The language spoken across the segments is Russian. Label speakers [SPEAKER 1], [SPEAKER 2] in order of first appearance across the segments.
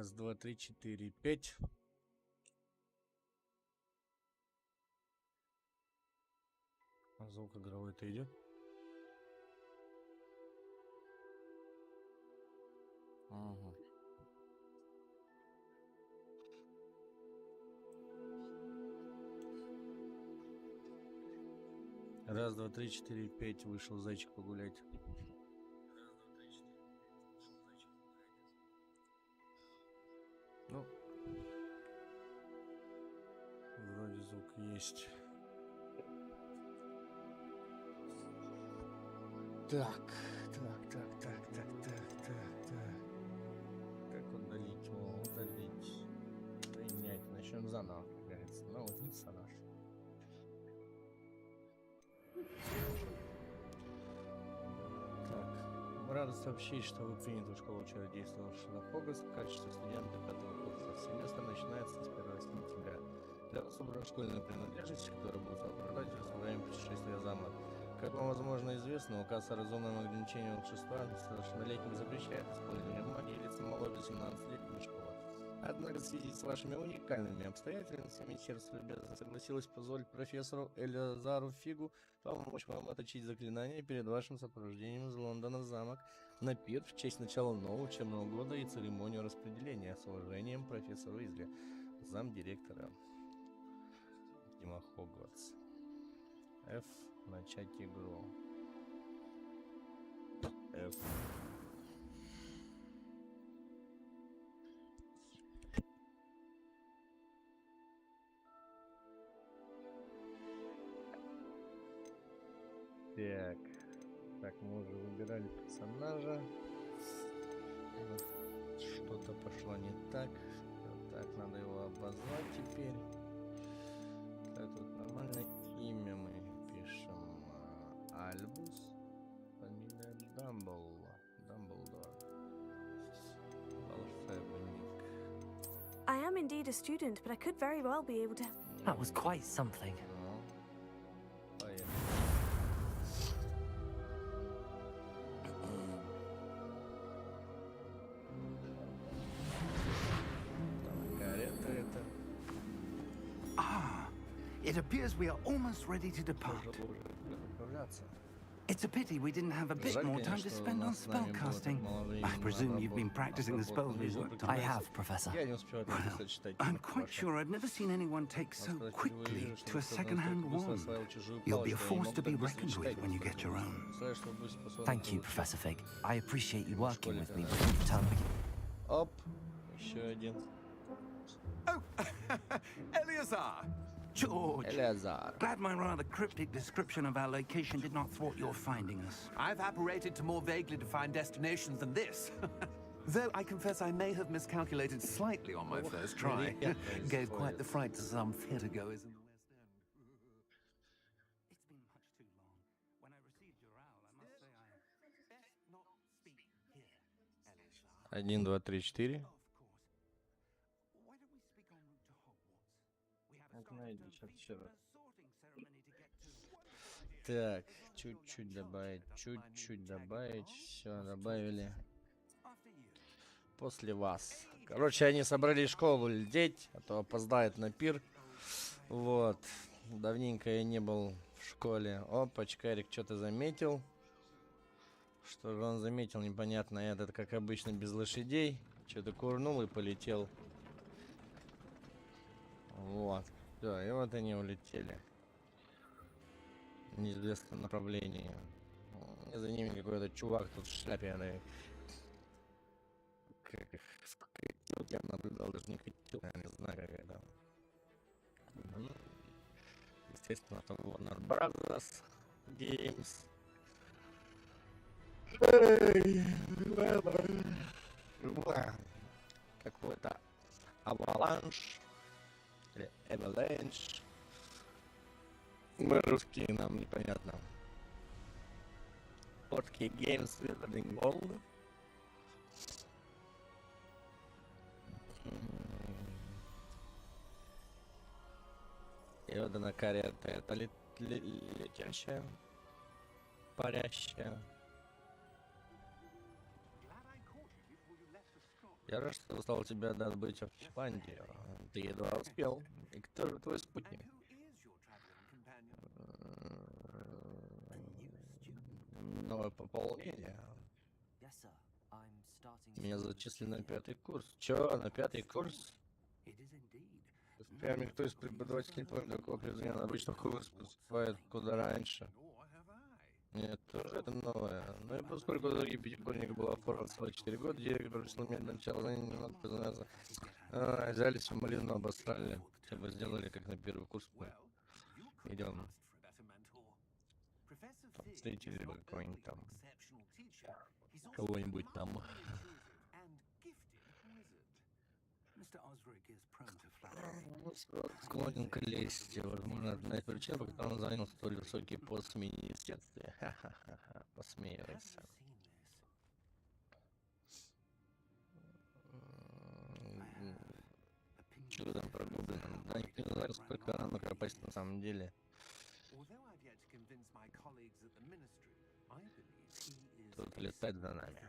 [SPEAKER 1] Раз, два, три, четыре, пять. А звук игровой-то идет? Ага. Раз, два, три, четыре, пять. Вышел зайчик погулять. Ну, вроде звук есть. Так. Как удалить? Удалить. Принять. Начнем заново, как говорится. Ну, вот персонаж. Так. Рада сообщить, что вы приняты в школу чародейства Хогвартс в качестве студента 5-го курса. Семестр начинается с 1 сентября. Для вас собрана школьная принадлежность, которая будет оправдать во время путешествия в замок. Как вам, возможно, известно, указ о разумном ограничении волшебства совершеннолетним запрещает использование магии лицам моложе 17 лет в школе. Однако в связи с вашими уникальными обстоятельствами министерство любезно согласилось позволить профессору Элиазару Фигу помочь вам отточить заклинание перед вашим сопровождением из Лондона в замок на пир в честь начала нового учебного года и церемонию распределения. С уважением, профессор Уизли, замдиректора Хогвартс. F. Начать игру. F. Так, мы уже выбирали персонажа. Вот что-то пошло не так. Так, надо его обозвать теперь. Так, тут нормальное имя мы пишем. Альбус. Фамилия Дамблдор. Волшебник.
[SPEAKER 2] I am indeed a student, but I could very well be able to...
[SPEAKER 3] That was quite something.
[SPEAKER 1] Поехали. Карета это.
[SPEAKER 4] It appears we are almost ready to depart. It's a pity we didn't have a bit more time to spend on spellcasting. I presume you've been practicing the spells we worked on.
[SPEAKER 3] I have, Professor.
[SPEAKER 4] I'm quite sure I've never seen anyone take so quickly to a second-hand wand. You'll be a force to be reckoned with when you get your own.
[SPEAKER 3] Thank you, Professor Fig. I appreciate you working with me before the term begins.
[SPEAKER 1] Оп, еще один.
[SPEAKER 4] Oh, Eleazar! George,
[SPEAKER 1] Элиазар.
[SPEAKER 4] glad my rather cryptic description of our location did not thwart your finding us.
[SPEAKER 5] I've apparated to more vaguely defined destinations than this. Though I confess I may have miscalculated slightly on my first try. Gave quite the fright to some theatergoers in the West End.
[SPEAKER 4] It's been much too long. When I received your owl, I must say I best not speak here, Eleazar.
[SPEAKER 1] 1, 2, 3, 4.
[SPEAKER 4] Of course. Why don't we speak en route to Hogwarts? We have a sorting ceremony to get to.
[SPEAKER 1] Так, чуть-чуть добавить, все, добавили. После вас. Короче, они собрались в школу лететь, а то опоздает на пир. Вот. Давненько я не был в школе. Опачка, Эрик что-то заметил. Что же он заметил, непонятно. Этот, как обычно, без лошадей. Что-то курнул и полетел. Вот. Все, и вот они улетели. В неизвестном направлении. И за ними какой-то чувак тут в шляпе. Как я наблюдал, даже не хотел, я не знаю, как это. Естественно, там Warner Brothers Games. Какой-то Avalanche или Avalanche. Мы русские, нам непонятно. Portkey Games Wizarding World. И вот она карета, это летящая, парящая.
[SPEAKER 4] Glad I caught you before you left for Scotland.
[SPEAKER 1] Я рад, что застал тебя до отбытия в Финляндию. Ты едва успел. И кто же твой спутник? Новое пополнение.
[SPEAKER 3] Yes, sir. I'm starting
[SPEAKER 1] Меня
[SPEAKER 3] school.
[SPEAKER 1] зачислили на 5-й курс. Чё, на 5-й курс? Прям никто из преподавателей не помнит такого признания. Обычно курс поступает куда раньше. Нет, тоже это новое. Ну и поскольку другие пятикурсники было оформлено целых 4 года, директор пришел мне начало занятий немного признаться. Взяли все малину, обосрали. Хотя бы сделали, как на первый курс мы идем. Встретили бы какой-нибудь там, кого-нибудь там. Склонен к лести, возможно, одна из причин, по которой он занял столь высокий пост в министерстве. Ха-ха-ха, посмеивайся. Что там про гоблина? Да, никто не знает, сколько она пропасть на самом деле. Только летать за нами.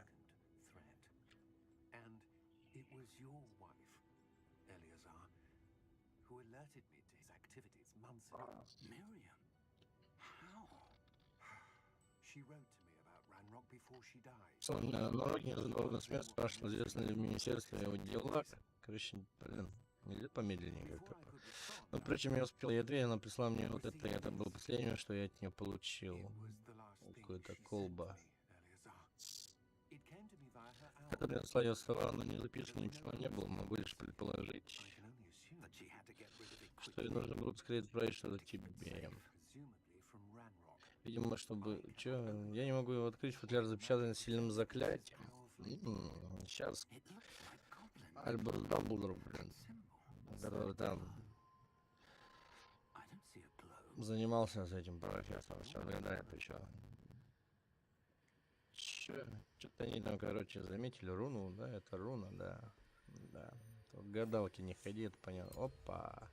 [SPEAKER 1] На дороге незадолго смерть спрашивал, известно ли в министерстве его дела. Короче, блин, нельзя помедленнее как-то. Но впрочем, я успел ей ответить, она прислала мне вот это, и это было последнее, что я от нее получил. Какая-то колба. Это принесла ее слова, но не записано, ничего не было, могу лишь предположить, что ей нужно было скорее отправить что-то тебе. Видимо, чтобы... Чё? Я не могу его открыть, футляр запечатан сильным заклятием. Сейчас. Альбус Дамблдор, блин. Который там занимался с этим профессором. Все, да, это чё? Что-то они там, короче, заметили руну, да? Это руна, да. Да. Тут гадалки не ходи, это понятно. Опа.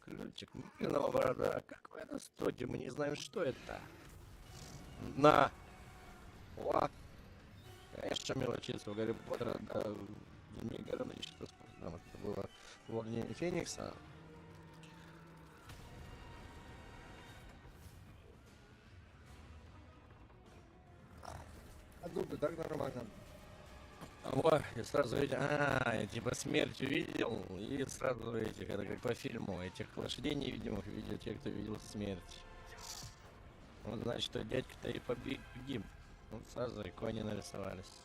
[SPEAKER 1] Ключик. Мыльного борода. Как вы это стоите? Мы не знаем, что это. На! О! Конечно, мелочиться у Гарри Поттера, да, не гарантично, потому что было в огне Феникса. А тут и так нормально. Во, и сразу эти, я типа смерть увидел, и сразу этих, это как по фильму, этих лошадей невидимых видел те, кто видел смерть. Вот значит, что дядька-то и погиб. Вот сразу и кони нарисовались.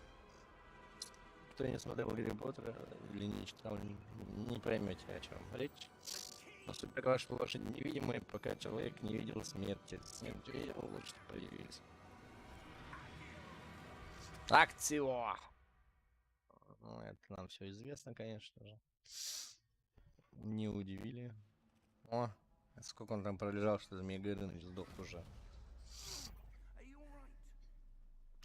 [SPEAKER 1] Кто не смотрел Гарри Поттера или не читал, не поймете, о чем речь. Но суть такова, что лошадь невидимая, пока человек не видел смерти. Смерть видел, лошадь появились. Акцио! Ну, это нам все известно, конечно же. Не удивили. О, сколько он там пролежал, что Змей Горыныч сдох уже.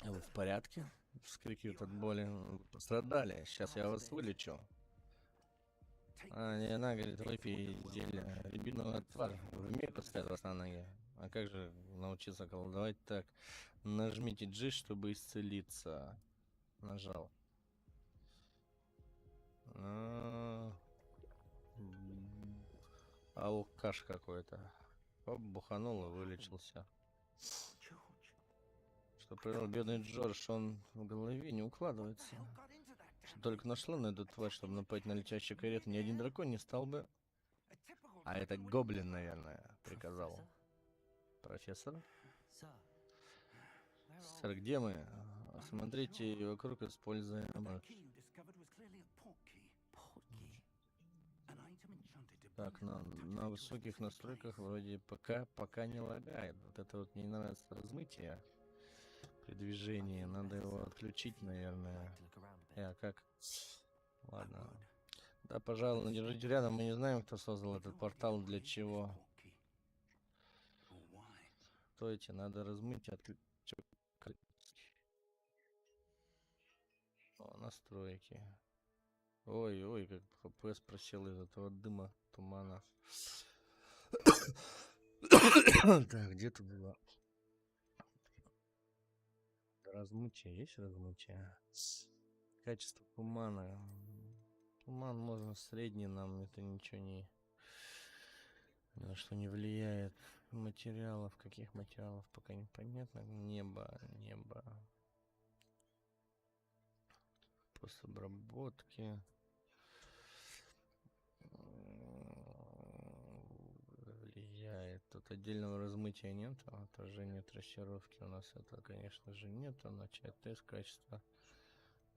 [SPEAKER 1] А вы в порядке? Вскрикивает от боли. Вы пострадали. Сейчас я вас вылечу. Не, она говорит, выпей зелье. Рябиновый отвар. В миг поставит вас на ноги. А как же научиться колдовать так? Нажмите G, чтобы исцелиться. Нажал. Алкаш какой-то. Оп, буханул и вылечился. Что провел бедный Джордж, он в голове не укладывается. Что только нашла на эту тварь, чтобы напасть на летящую карету, ни один дракон не стал бы. А это гоблин, наверное, приказал. Профессор? Сэр, где мы? Смотрите вокруг, используя маг. Так, на высоких настройках вроде пока не лагает. Вот это вот мне не нравится размытие при движении. Надо его отключить, наверное. А как? Ладно. Да, пожалуй, держите рядом. Мы не знаем, кто создал этот портал, для чего. Стойте, надо размыть и отключить. О, настройки. Ой, как FPS просел из этого дыма, тумана. Так, где тут было? Размытие, есть размытие? качество тумана. Туман можно средний, нам это ничего не... Ни на что не влияет. Материалов, каких материалов, пока непонятно. Небо. Постобработки. Влияет. Тут отдельного размытия нет. Отражение трассировки у нас это, конечно же, нет. Начать тест качества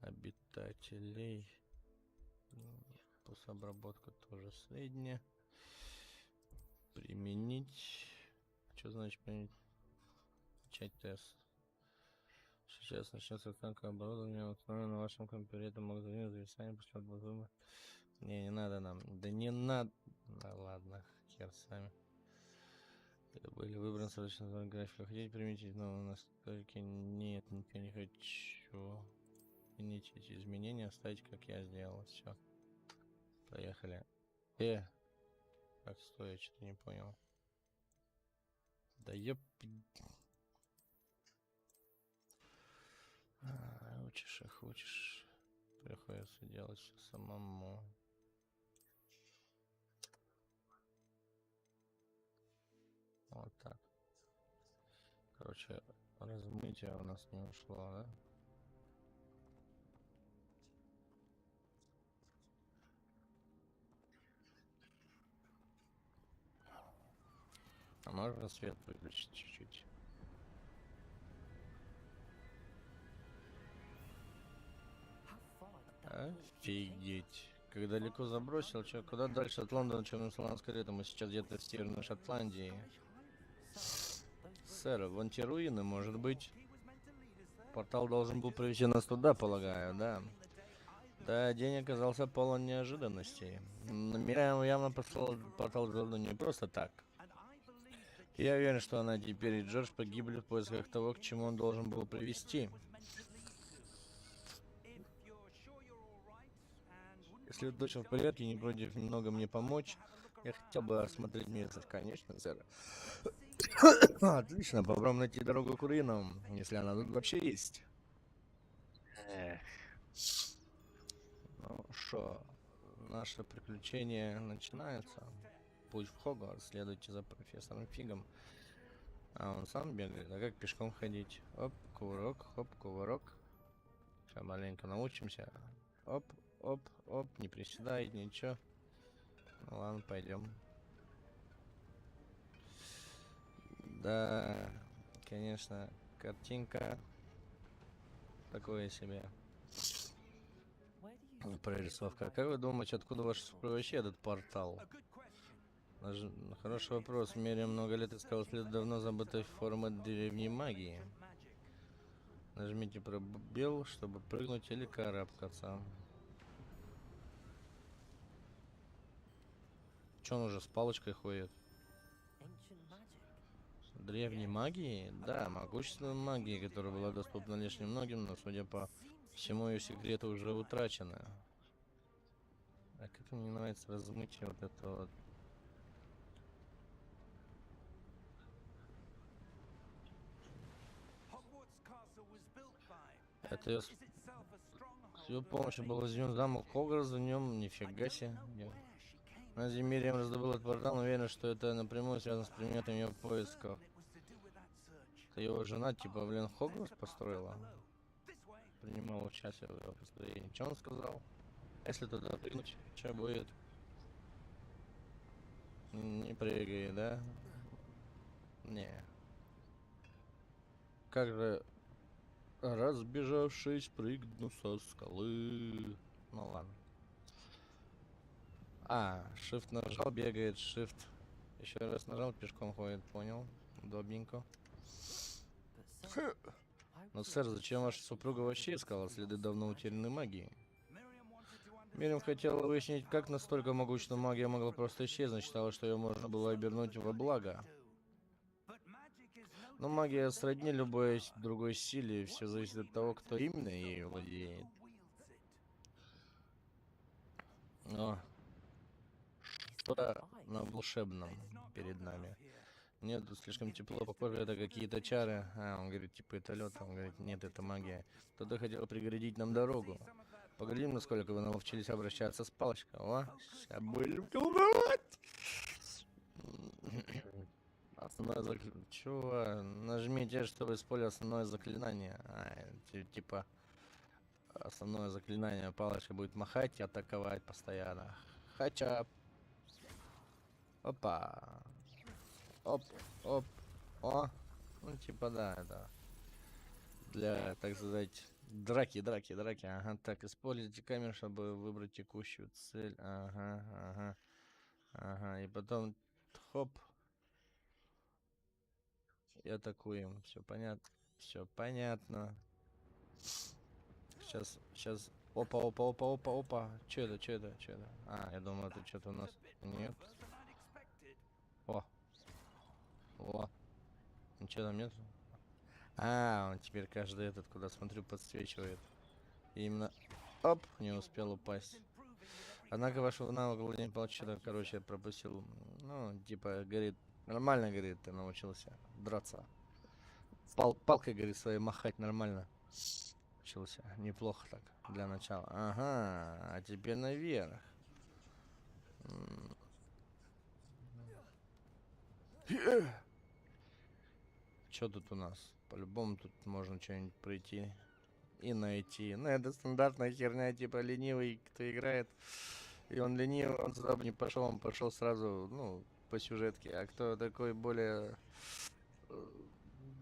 [SPEAKER 1] обитателей. Постобработка тоже средняя. Применить. Что значит применить? Начать тест. Сейчас начнется оценка оборудования, установлено на вашем компьютере. Это магазин зависания после отбора. Не надо нам. Да не надо. Да ладно, хер с вами. Были выбраны срочно графика. Хотите применить, но у нас только нет, ничего не хочу. Изменить эти изменения, оставить как я сделал. Все. Поехали. Так, стой, я что-то не понял. Да ёп. Учишь и хочешь. Приходится делать все самому. Вот так. Короче, размытие у нас не ушло, да? А можно свет выключить чуть-чуть? Офигеть. Как далеко забросил, чё, куда дальше от Лондона, чем на Слонской лето. Мы сейчас где-то в Северной Шотландии. Сэр, вон те руины, может быть. Портал должен был привести нас туда, полагаю, да. Да, день оказался полон неожиданностей. Мирям явно послал портал звезду не просто так. Я уверен, что она теперь и Джордж погибли в поисках того, к чему он должен был привести. Если вы точно в порядке и не против немного мне помочь, я хотел бы осмотреть место. Конечно, сэр. Отлично, попробуем найти дорогу к руинам, если она тут вообще есть. Ну шо, наше приключение начинается. Путь в Хогвартс, следуйте за профессором Фигом. А он сам бегает, а как пешком ходить? Оп, кувырок, хоп, кувырок. Сейчас маленько научимся. Оп, оп, оп, не приседай, ничего. Ну ладно, пойдем. Да, конечно, картинка такое себе. Прорисовка. Как вы думаете, откуда вообще этот портал? Хороший вопрос. Меря много лет искал след давно забытой формы древней магии. Нажмите пробел, чтобы прыгнуть или карабкаться. Че, он уже с палочкой ходит? Древней магии? Да, могущественной магии, которая была доступна лишь немногим, но, судя по всему, ее секреты уже утрачены. А как мне нравится размытие вот этого вот. Это с его помощью был возведен замок Хогвартс, в нем нифига себе. На Земле раздобыл этот портал, уверен, что это напрямую связано с предметом его поисков. Это его жена, типа, блин, Хогвартс построила. Принимал участие в его построении. Что он сказал? Если туда прыгнуть, что будет? Не прыгай, да? Не. Как же, разбежавшись, прыгну со скалы. Ну ладно. Shift нажал, бегает, Shift. Еще раз нажал, пешком ходит, понял. Удобненько. Но, сэр, зачем ваша супруга вообще искала следы давно утерянной магии? Мирим хотела выяснить, как настолько могучая магия могла просто исчезнуть, считала, что ее можно было обернуть во благо. Но магия сродни любой другой силе, и все зависит от того, кто именно ею владеет. Но что-то на волшебном перед нами. Нет, тут слишком тепло, похоже, это какие-то чары. Он говорит, типа, это лед. Он говорит, нет, это магия. Кто-то хотел преградить нам дорогу. Поглядим, насколько вы научились обращаться с палочкой. О, сейчас будем колдовать. Основное заклинание. Чего? Нажмите, чтобы использовать основное заклинание. Типа, основное заклинание палочка будет махать и атаковать постоянно. Хотя. Опа. Оп, оп. О. Ну, типа, да, это. Для, так сказать, драки. Ага, так, используйте камеру, чтобы выбрать текущую цель. Ага, и потом, хоп. И атакуем. Все понятно. Все понятно. Сейчас. Опа. Че это? А, я думал, это что-то у нас. Нет. О. Ничего там нет? А, он теперь каждый этот, куда смотрю, подсвечивает. И именно... Оп, не успел упасть. Однако вашего навыка владения получил, короче, я пропустил. Ну, типа, говорит, нормально, говорит, ты научился драться. Палкой, говорит, своей махать нормально. Учился. Неплохо так, для начала. Ага, а теперь наверх. Что тут у нас? По-любому тут можно что-нибудь пройти и найти. Ну, это стандартная херня, типа ленивый, кто играет. И он ленивый, он сюда бы не пошел, он пошел сразу, ну, по сюжетке. А кто такой более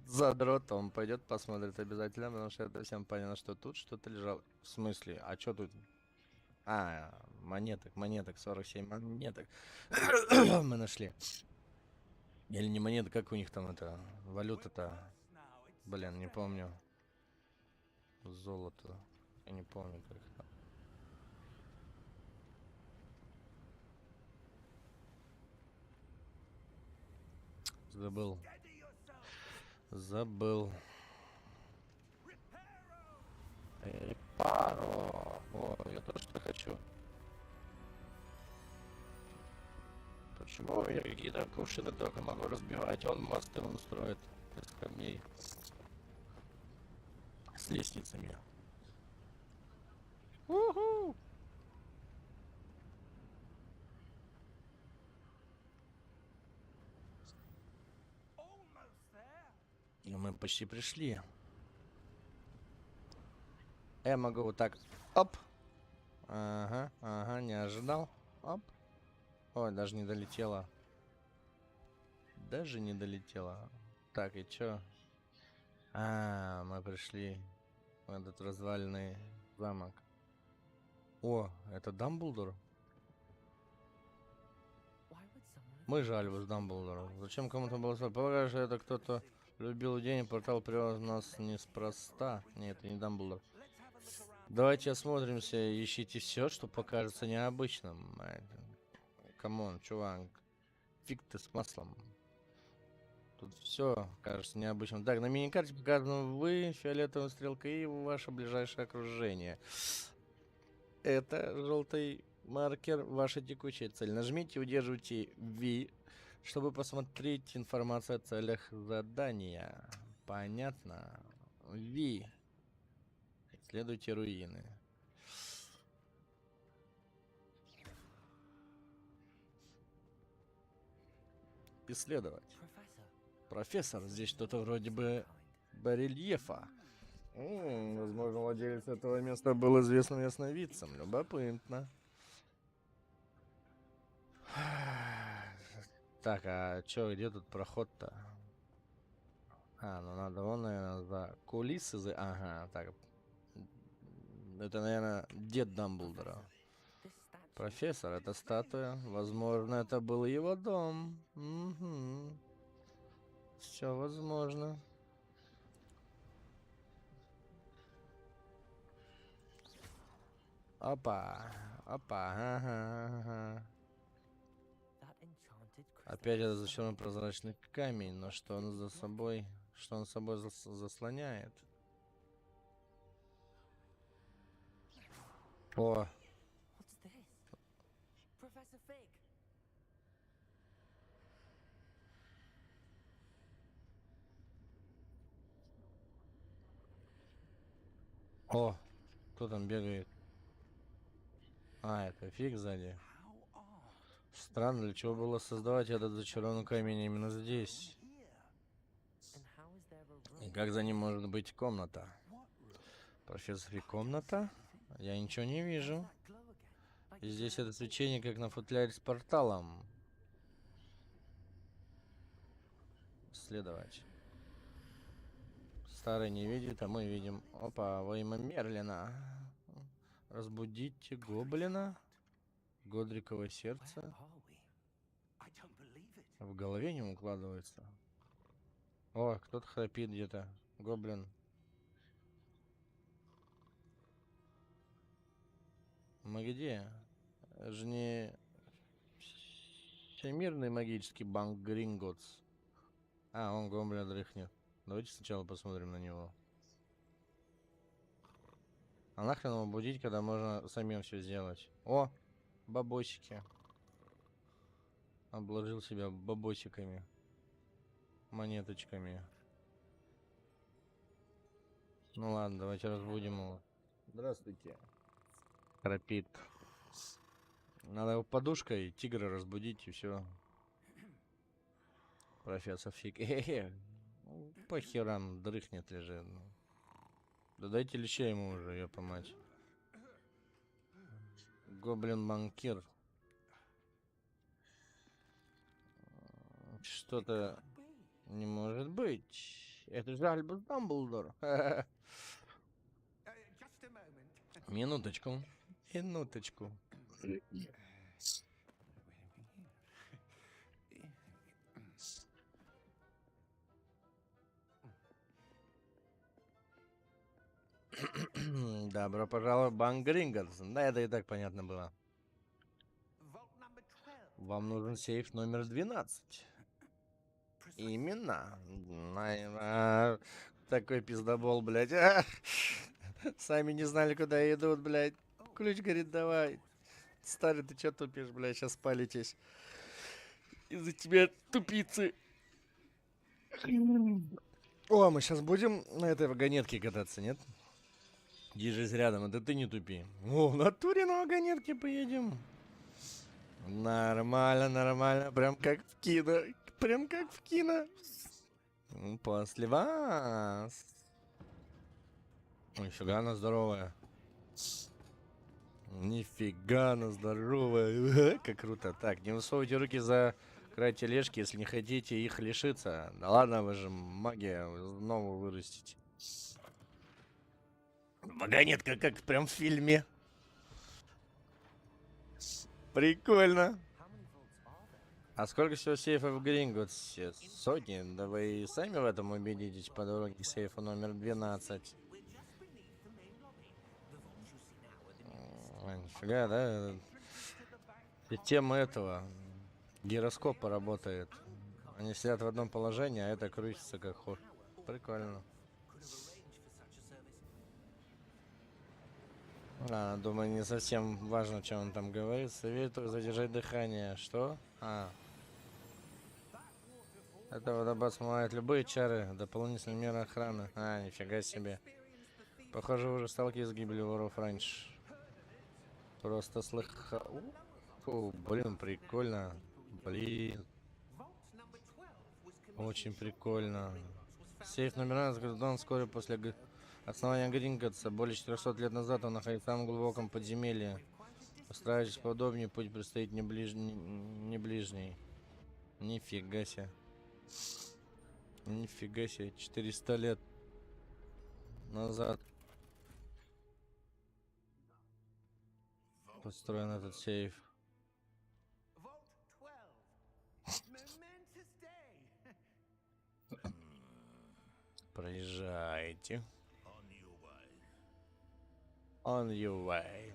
[SPEAKER 1] задрот, он пойдет посмотрит обязательно, потому что это всем понятно, что тут что-то лежало. В смысле? А что тут? А, монеток, 47 монеток. Мы нашли. Или не монеты, как у них там это, валюта-то? Блин, не помню. Золото. Я не помню, как там. Забыл. Репаро. О, я тоже что хочу. Почему я какие-то кувшины только могу разбивать? Он мосты он строит из камней. С лестницами. Уху! Ну, мы почти пришли. Я могу вот так. Оп. Ага, не ожидал. Оп. Ой, даже не долетела. Так, и чё? А, мы пришли в этот разваленный замок. О, это Дамблдор? Мы жаль вас, Дамблдор. Зачем кому-то было... Полагаю, что это кто-то любил день, портал привез нас неспроста. Нет, это не Дамблдор. Давайте осмотримся, ищите все, что покажется необычным. Камон, чувак. Фиг ты с маслом. Тут все кажется необычным. Так, на миникарте показано вы, фиолетовая стрелка и ваше ближайшее окружение. Это желтый маркер, ваша текущая цель. Нажмите и удерживайте V, чтобы посмотреть информацию о целях задания. Понятно. V. Исследуйте руины. Исследовать. Профессор, здесь что-то вроде бы барельефа. Возможно, владелец этого места был известным ясновидцем. Любопытно. Так, а чё, где тут проход-то? А, ну надо вон, наверное, за кулисы. Ага, так. Это, наверное, дед Дамблдора. Профессор, это статуя. Возможно, это был его дом. Угу. Все возможно. Опа, ага. Опять это зачем прозрачный камень, но что он за собой, заслоняет? О. О, кто там бегает? А, это фиг сзади. Странно, для чего было создавать этот зачарованный камень именно здесь? И как за ним может быть комната? Профессор, и комната? Я ничего не вижу. И здесь это свечение, как на футляре с порталом. Следовать. Старый не видит, а мы видим. Опа, во имя Мерлина. Разбудите гоблина. Годриковое сердце. В голове не укладывается. О, кто-то храпит где-то. Гоблин. Мы где? Это же не всемирный магический банк Гринготс. А, он гоблин дрыхнет. Давайте сначала посмотрим на него. А нахрен его будить, когда можно самим все сделать? О, бабосики. Обложил себя бабосиками. Монеточками. Ну ладно, давайте разбудим его. Здравствуйте. Храпит. Надо его подушкой тигра разбудить и все. Профессор Фиг. По херам дрыхнет лежит. Да дайте леща ему уже, ёпа мать. Гоблин-банкир. Что-то не может быть. Это же Альбус Дамблдор. Минуточку. Минуточку. Добро пожаловать в банк Гринготс. Да, это и так понятно было. Вам нужен сейф номер 12. Именно. Такой пиздобол, блядь. Сами не знали, куда идут, блядь. Ключ говорит, давай. Старый, ты чё тупишь, блядь, сейчас палитесь. Из-за тебя тупицы. О, мы сейчас будем на этой вагонетке кататься, нет? Держись рядом, это ты не тупи. О, в натуре на вагонетке поедем. Нормально, нормально. Прям как в кино. Прям как в кино. После вас. Нифига она здоровая. Нифига она здоровая. Как круто. Так, не высовывайте руки за край тележки, если не хотите их лишиться. Да ладно, вы же магия, вы снова вырастите. Вагонетка как прям в фильме. Прикольно. А сколько всего сейфов в Гринготсе? Сотни? Да вы и сами в этом убедитесь по дороге к сейфу номер 12. Нифига, да? Система этого гироскопа работает. Они сидят в одном положении, а это крутится как хор. Прикольно. А, думаю, не совсем важно, что он там говорит. Советую задержать дыхание. Что? А. Это водопад смывает любые чары. Дополнительные меры охраны. А, нифига себе. Похоже, вы уже сталкивались с гибелью воров раньше. Просто слыхал. Блин, прикольно. Блин. Очень прикольно. Сейф номер 11 создан вскоре после основания Гринготса. Более 400 лет назад он находится в самом глубоком подземелье. Устраивайтесь поудобнее, путь предстоит не ближний. Нифига себе. Нифига себе. 400 лет назад построен этот сейф. Проезжайте. On your way.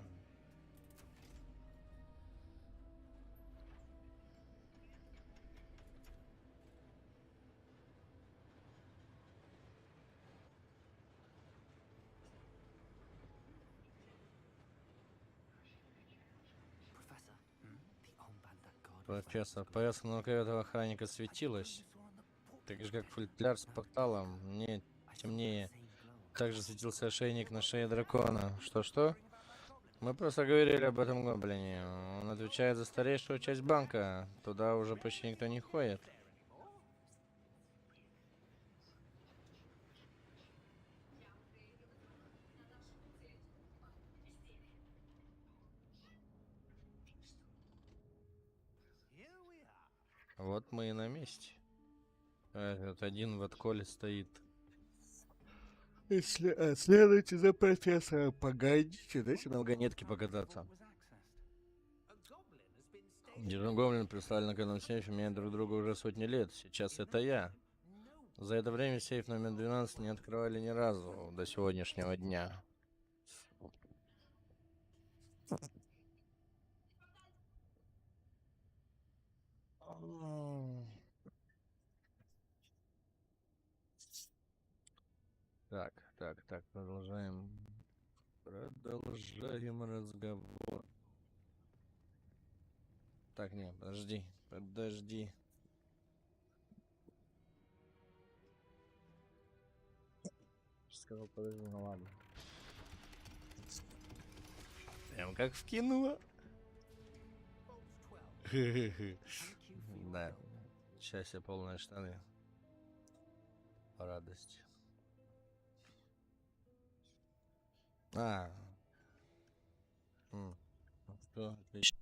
[SPEAKER 1] Профессор, повязка на рукаве этого охранника светилась. Так же, как футляр с порталом, мне темнее. Также светился ошейник на шее дракона. Что-что? Мы просто говорили об этом гоблине. Он отвечает за старейшую часть банка. Туда уже почти никто не ходит. Вот мы и на месте. Этот один в отколе стоит. Следуйте за профессором. Погодите, дайте на вагонетке покататься. Гоблин прислали на канал сейф, меняют друг друга уже сотни лет. Сейчас это я. За это время сейф номер 12 не открывали ни разу до сегодняшнего дня. Так, продолжаем. Продолжаем разговор. Так, нет, подожди. Сказал, подожди, ну ладно. Прям как в кино. Да, счастье полные штаны. Радость. Что? Отлично.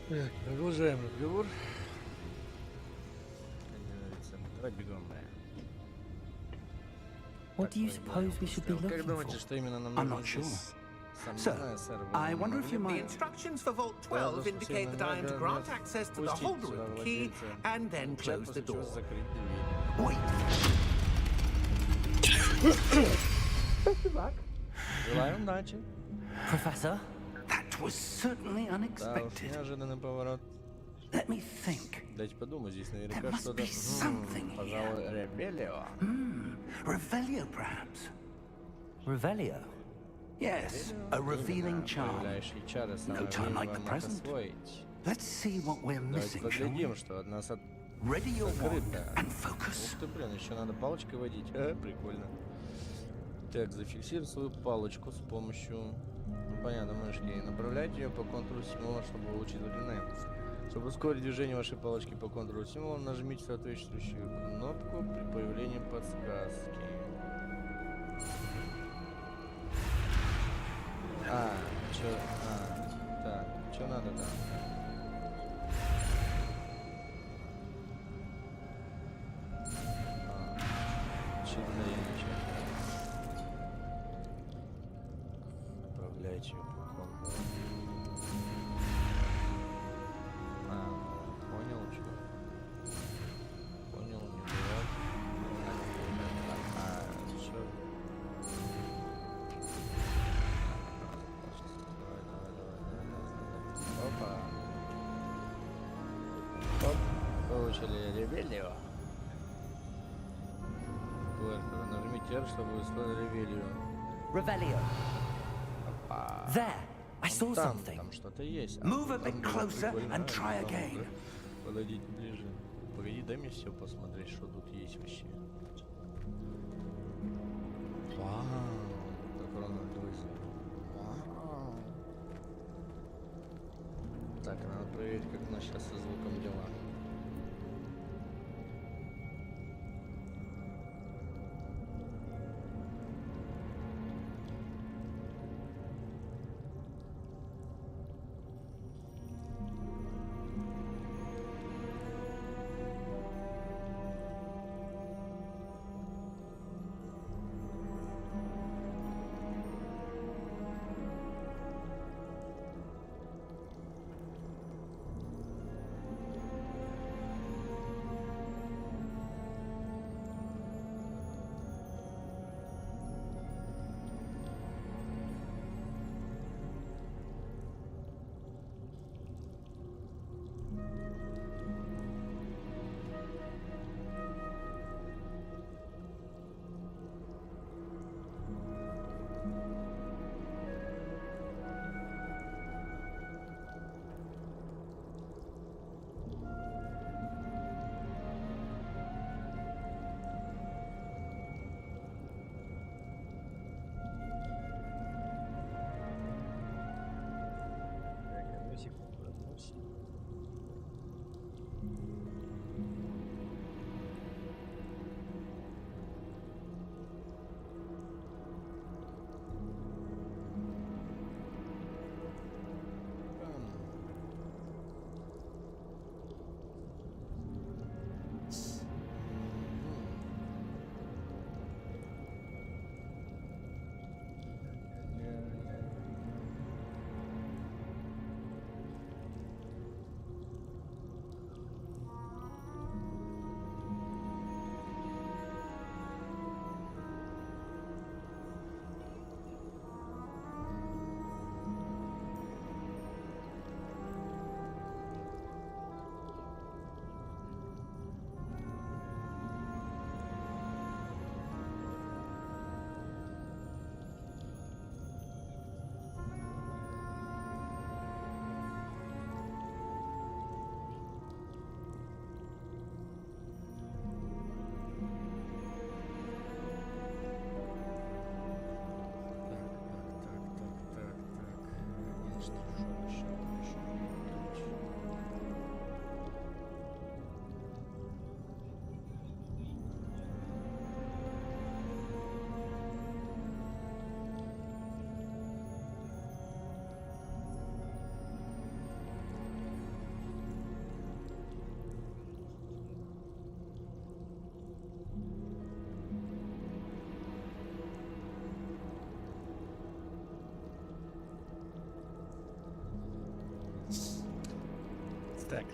[SPEAKER 1] Так, продолжаем разговор. Давай бегом, да.
[SPEAKER 3] What do you suppose we should be looking
[SPEAKER 1] Как думаете,
[SPEAKER 3] for?
[SPEAKER 1] что именно нам
[SPEAKER 4] I'm
[SPEAKER 1] нужно
[SPEAKER 4] not sure.
[SPEAKER 1] здесь? Сам не
[SPEAKER 4] Sir,
[SPEAKER 1] знаю, сэр.
[SPEAKER 4] I wonder if you
[SPEAKER 5] The
[SPEAKER 4] might...
[SPEAKER 5] instructions for Vault 12 indicate that I am to grant access to the holder of the key and then close the door.
[SPEAKER 4] Wait.
[SPEAKER 1] Желаю удачи.
[SPEAKER 3] Professor?
[SPEAKER 4] That was certainly
[SPEAKER 1] Да уж,
[SPEAKER 4] unexpected.
[SPEAKER 1] неожиданный поворот.
[SPEAKER 4] Let me think.
[SPEAKER 1] Дайте подумать, здесь
[SPEAKER 4] There
[SPEAKER 1] наверняка
[SPEAKER 4] must
[SPEAKER 1] что-то...
[SPEAKER 4] be something
[SPEAKER 1] Пожалуй, Ребелио.
[SPEAKER 4] Revelio, perhaps.
[SPEAKER 3] Revelio?
[SPEAKER 4] Yes, a revealing charm.
[SPEAKER 1] Проявляющий чары, самое
[SPEAKER 4] No time
[SPEAKER 1] время
[SPEAKER 4] like the
[SPEAKER 1] вам их
[SPEAKER 4] present.
[SPEAKER 1] освоить.
[SPEAKER 4] Let's see what we're
[SPEAKER 1] Давайте
[SPEAKER 4] missing, shall we?
[SPEAKER 1] поглядим, что от нас
[SPEAKER 4] Ready your wand
[SPEAKER 1] открыто.
[SPEAKER 4] and focus.
[SPEAKER 1] Ух ты, блин, еще надо палочкой водить. Прикольно. Так, зафиксируй свою палочку с помощью, ну, понятно, мышки. И направляйте ее по контуру символа, чтобы улучшить длину. Чтобы ускорить движение вашей палочки по контуру символа, нажмите соответствующую кнопку при появлении подсказки. Так, что надо там? Чудное ничего. Направляйте ее по контуру. Понял, что? Понял, не бывает. Что? Опа. Оп. Получили ребелио. Нажмите R, чтобы выслать ревелью.
[SPEAKER 3] Revelio. There! I saw something.
[SPEAKER 1] Там что-то есть.
[SPEAKER 4] Move a bit closer and try again.
[SPEAKER 1] Подойдите ближе. Погоди, дай мне все посмотреть, что тут есть вообще. Вау, как ровно друзья. Вау. Так, надо проверить, как у нас сейчас со звуком дела.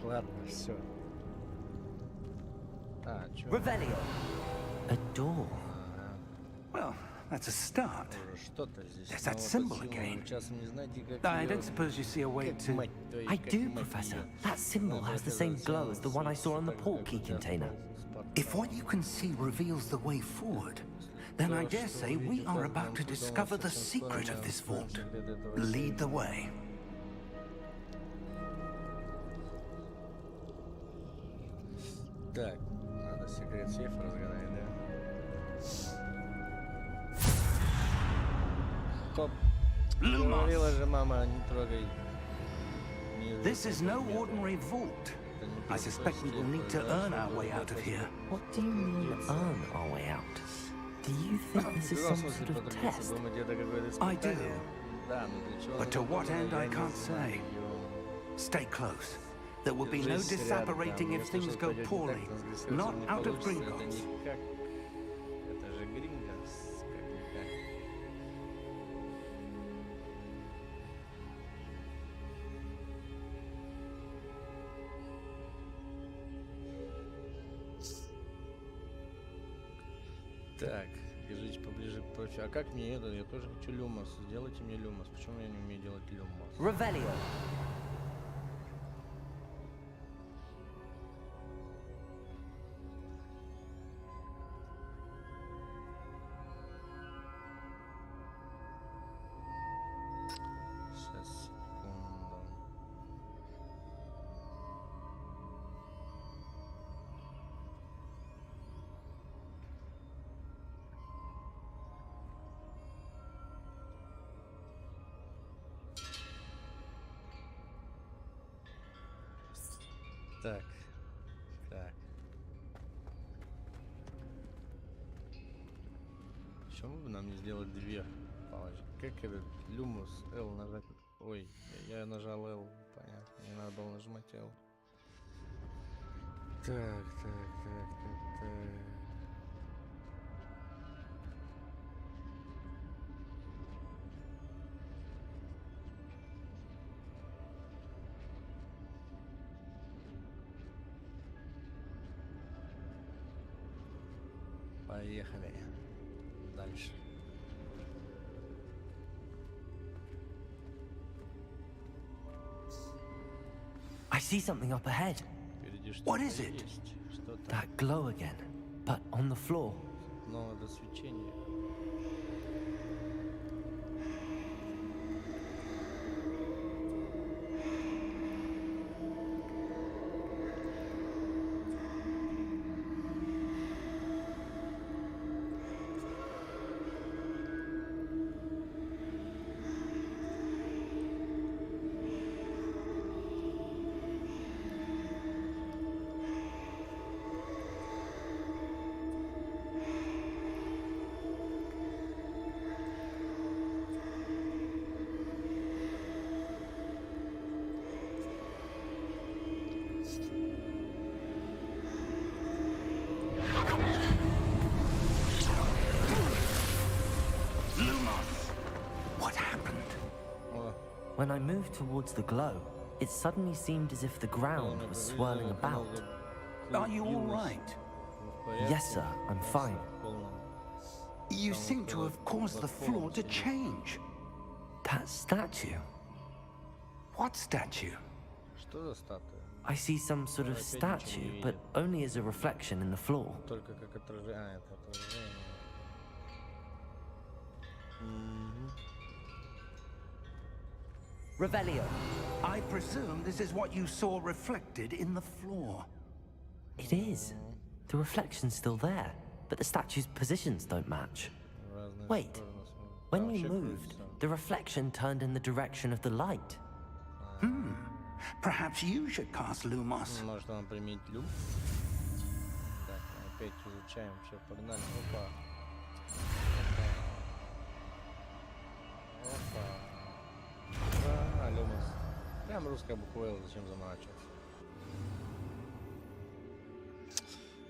[SPEAKER 1] Ладно, все. А, чё?
[SPEAKER 3] Revelio. A door.
[SPEAKER 4] Well, that's a start.
[SPEAKER 1] Что-то здесь.
[SPEAKER 4] There's that symbol again.
[SPEAKER 1] Часом не знаете, как
[SPEAKER 4] I
[SPEAKER 1] её-
[SPEAKER 4] don't suppose you see a way
[SPEAKER 1] Как
[SPEAKER 4] to...
[SPEAKER 1] мать твою,
[SPEAKER 3] I
[SPEAKER 1] как
[SPEAKER 3] do,
[SPEAKER 1] мать
[SPEAKER 3] Professor.
[SPEAKER 1] её.
[SPEAKER 3] That symbol has the same glow as the one I saw in the portkey container.
[SPEAKER 4] If what you can see reveals the way forward, then I dare say we are about to discover the secret of this vault. Lead the way.
[SPEAKER 1] Так, надо секрет сейфа разгадать, да? Хоп. Говорила же мама, не трогай.
[SPEAKER 4] This is no ordinary vault. I suspect we will need to earn our way out of here.
[SPEAKER 3] What do you mean, earn our way out? Do you think this is some sort of test?
[SPEAKER 4] I do. But to what end, I can't say. Stay close. There will be no disapparating if things go poorly. Not out of Gringotts.
[SPEAKER 1] Это же Гринготts, как-никак. Так, держите поближе к профи. А как мне это? Я тоже хочу люмос. Сделайте мне люмос. Почему я не умею делать люмос?
[SPEAKER 3] Revelio.
[SPEAKER 1] Сейчас, секунду. Так, так. Почему бы нам не сделать две палочки? Как этот люмус L нажать? Ой, я нажал L, понятно, не надо было нажимать L. Так, так, так, так, так. Поехали. Дальше.
[SPEAKER 3] I see something up ahead.
[SPEAKER 1] Впереди
[SPEAKER 4] What
[SPEAKER 1] что-то
[SPEAKER 4] is it?
[SPEAKER 1] есть. Что-то.
[SPEAKER 3] That glow again, but on the floor.
[SPEAKER 1] Снова до свечения.
[SPEAKER 4] What happened?
[SPEAKER 1] О,
[SPEAKER 3] When I moved towards the glow, it suddenly seemed as if the ground was swirling about.
[SPEAKER 4] Are you all right?
[SPEAKER 3] Yes, sir, I'm fine.
[SPEAKER 4] You seem to have caused the floor to change.
[SPEAKER 3] That statue.
[SPEAKER 4] What statue?
[SPEAKER 1] Что за статуя?
[SPEAKER 3] I see some sort of statue, but only as a reflection in the floor.
[SPEAKER 1] Только как отражение. А, это отражение. Мгм.
[SPEAKER 3] Revelio.
[SPEAKER 4] I presume this is what you saw reflected in the floor.
[SPEAKER 3] It is. The reflection's still there, but the statue's positions don't match.
[SPEAKER 1] В разные
[SPEAKER 3] Wait.
[SPEAKER 1] стороны смотрит.
[SPEAKER 3] When
[SPEAKER 1] А,
[SPEAKER 3] we
[SPEAKER 1] вообще
[SPEAKER 3] moved,
[SPEAKER 1] всё.
[SPEAKER 3] the reflection turned in the direction of the light.
[SPEAKER 4] Perhaps you should cast Lumos.
[SPEAKER 1] Может вам применить люм? Так, опять изучаем. Все, погнали. Опа. Опа. Опа. Люмос. Прям русская буква L, зачем заморачиваться?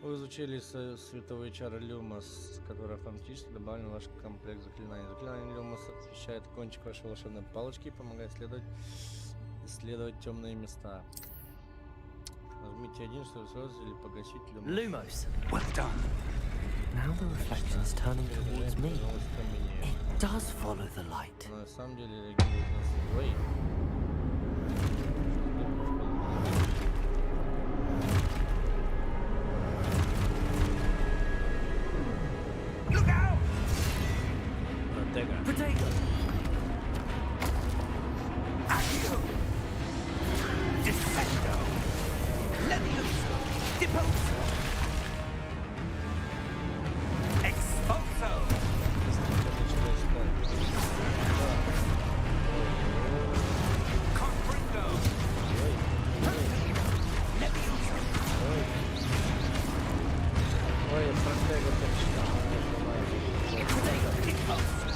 [SPEAKER 1] Вы изучили световые чары Люмос, которые автоматически добавлены в ваш комплект заклинаний. Заклинание Люмос освещает кончик вашей волшебной палочки и помогает исследовать темные места. Нажмите 1, чтобы сразу или погасить люмос.
[SPEAKER 3] Lumos.
[SPEAKER 4] Well done.
[SPEAKER 3] Now the reflection's turning towards me. It does follow the light.
[SPEAKER 1] Но на самом деле реагирует на свой.
[SPEAKER 4] Look out!
[SPEAKER 3] Potato!
[SPEAKER 4] Accio! Descendo! Levioso! Deposo! Expulso! Confringo! Levioso!
[SPEAKER 1] Ой, я Протего точно.
[SPEAKER 4] Potato! Deposo!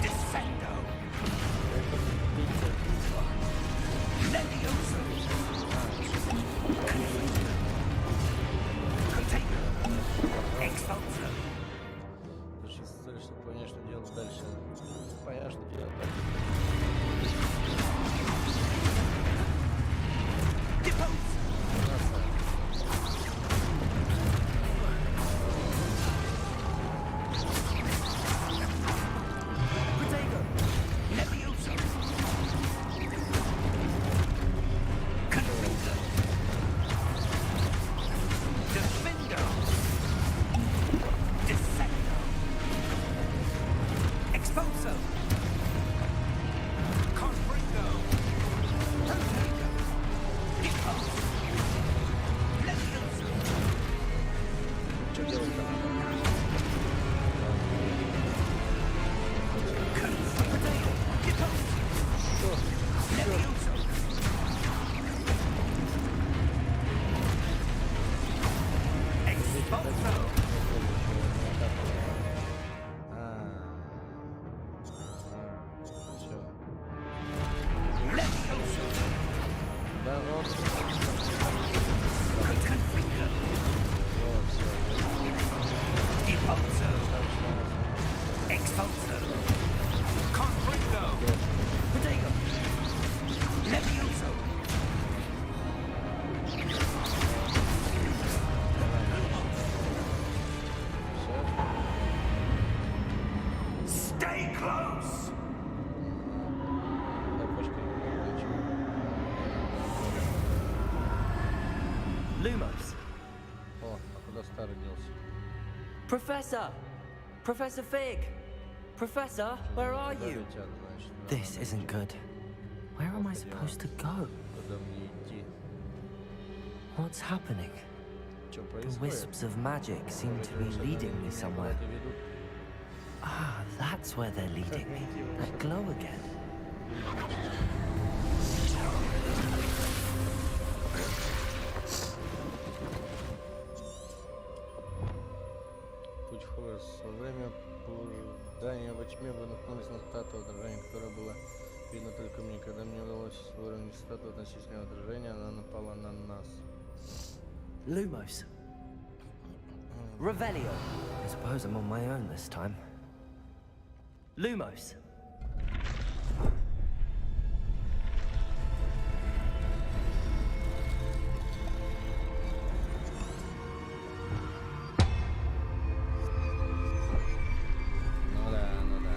[SPEAKER 4] Descendo! Levioso! Confringo! Potato! Expulso!
[SPEAKER 1] Сейчас цель, чтобы понять, что делать дальше. Понятно, что делать дальше.
[SPEAKER 4] Deposo!
[SPEAKER 3] Potato!
[SPEAKER 4] Levioso! Confringo! Defendo! Descendo! Expulso! Confringo! Potato! Deposo! Levioso!
[SPEAKER 1] Что делать там?
[SPEAKER 4] Potato! Deposo! Levioso! Expulso!
[SPEAKER 1] Все.
[SPEAKER 4] Levioso!
[SPEAKER 1] Да, вот.
[SPEAKER 4] Confringo!
[SPEAKER 1] Вот, все.
[SPEAKER 4] Deposo! Expulso! Confringo!
[SPEAKER 3] Potato!
[SPEAKER 4] Levioso! Stay close!
[SPEAKER 3] Lumos.
[SPEAKER 1] О, а куда старый делся?
[SPEAKER 3] Professor! Professor Fig! Professor, where are you?
[SPEAKER 1] Летят, значит.
[SPEAKER 3] This isn't good. Where am I supposed to go?
[SPEAKER 1] Куда мне идти?
[SPEAKER 3] What's happening?
[SPEAKER 1] Что
[SPEAKER 3] The
[SPEAKER 1] происходит?
[SPEAKER 3] wisps of magic seem to be leading me somewhere.
[SPEAKER 1] Это ведут.
[SPEAKER 3] Ah, that's where they're leading me. That glow again.
[SPEAKER 1] Путь в Хогвартс. Во время блуждания во тьме вы наткнулись на статую отражения, которая была видно только мне. Когда мне удалось выровнять статую относительно отражения, она напала на нас.
[SPEAKER 3] Lumos. Revelio. I suppose I'm on my own this time. Lumos.
[SPEAKER 1] Ну да, ну да.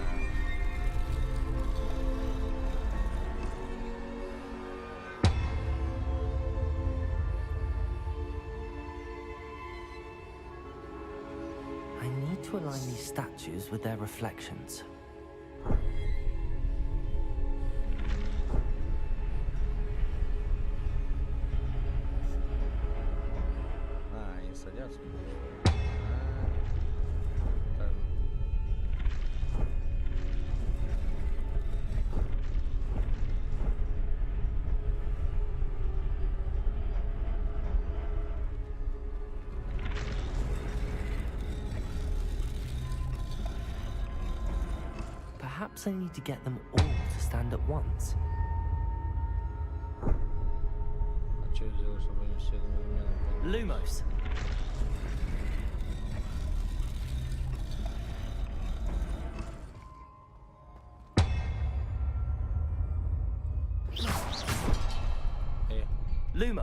[SPEAKER 3] I need to align these statues with their reflections.
[SPEAKER 1] А, они садятся. Так.
[SPEAKER 3] Perhaps I need to get them all to stand at once.
[SPEAKER 1] А что делать, чтобы они все одновременно были?
[SPEAKER 3] Lumos.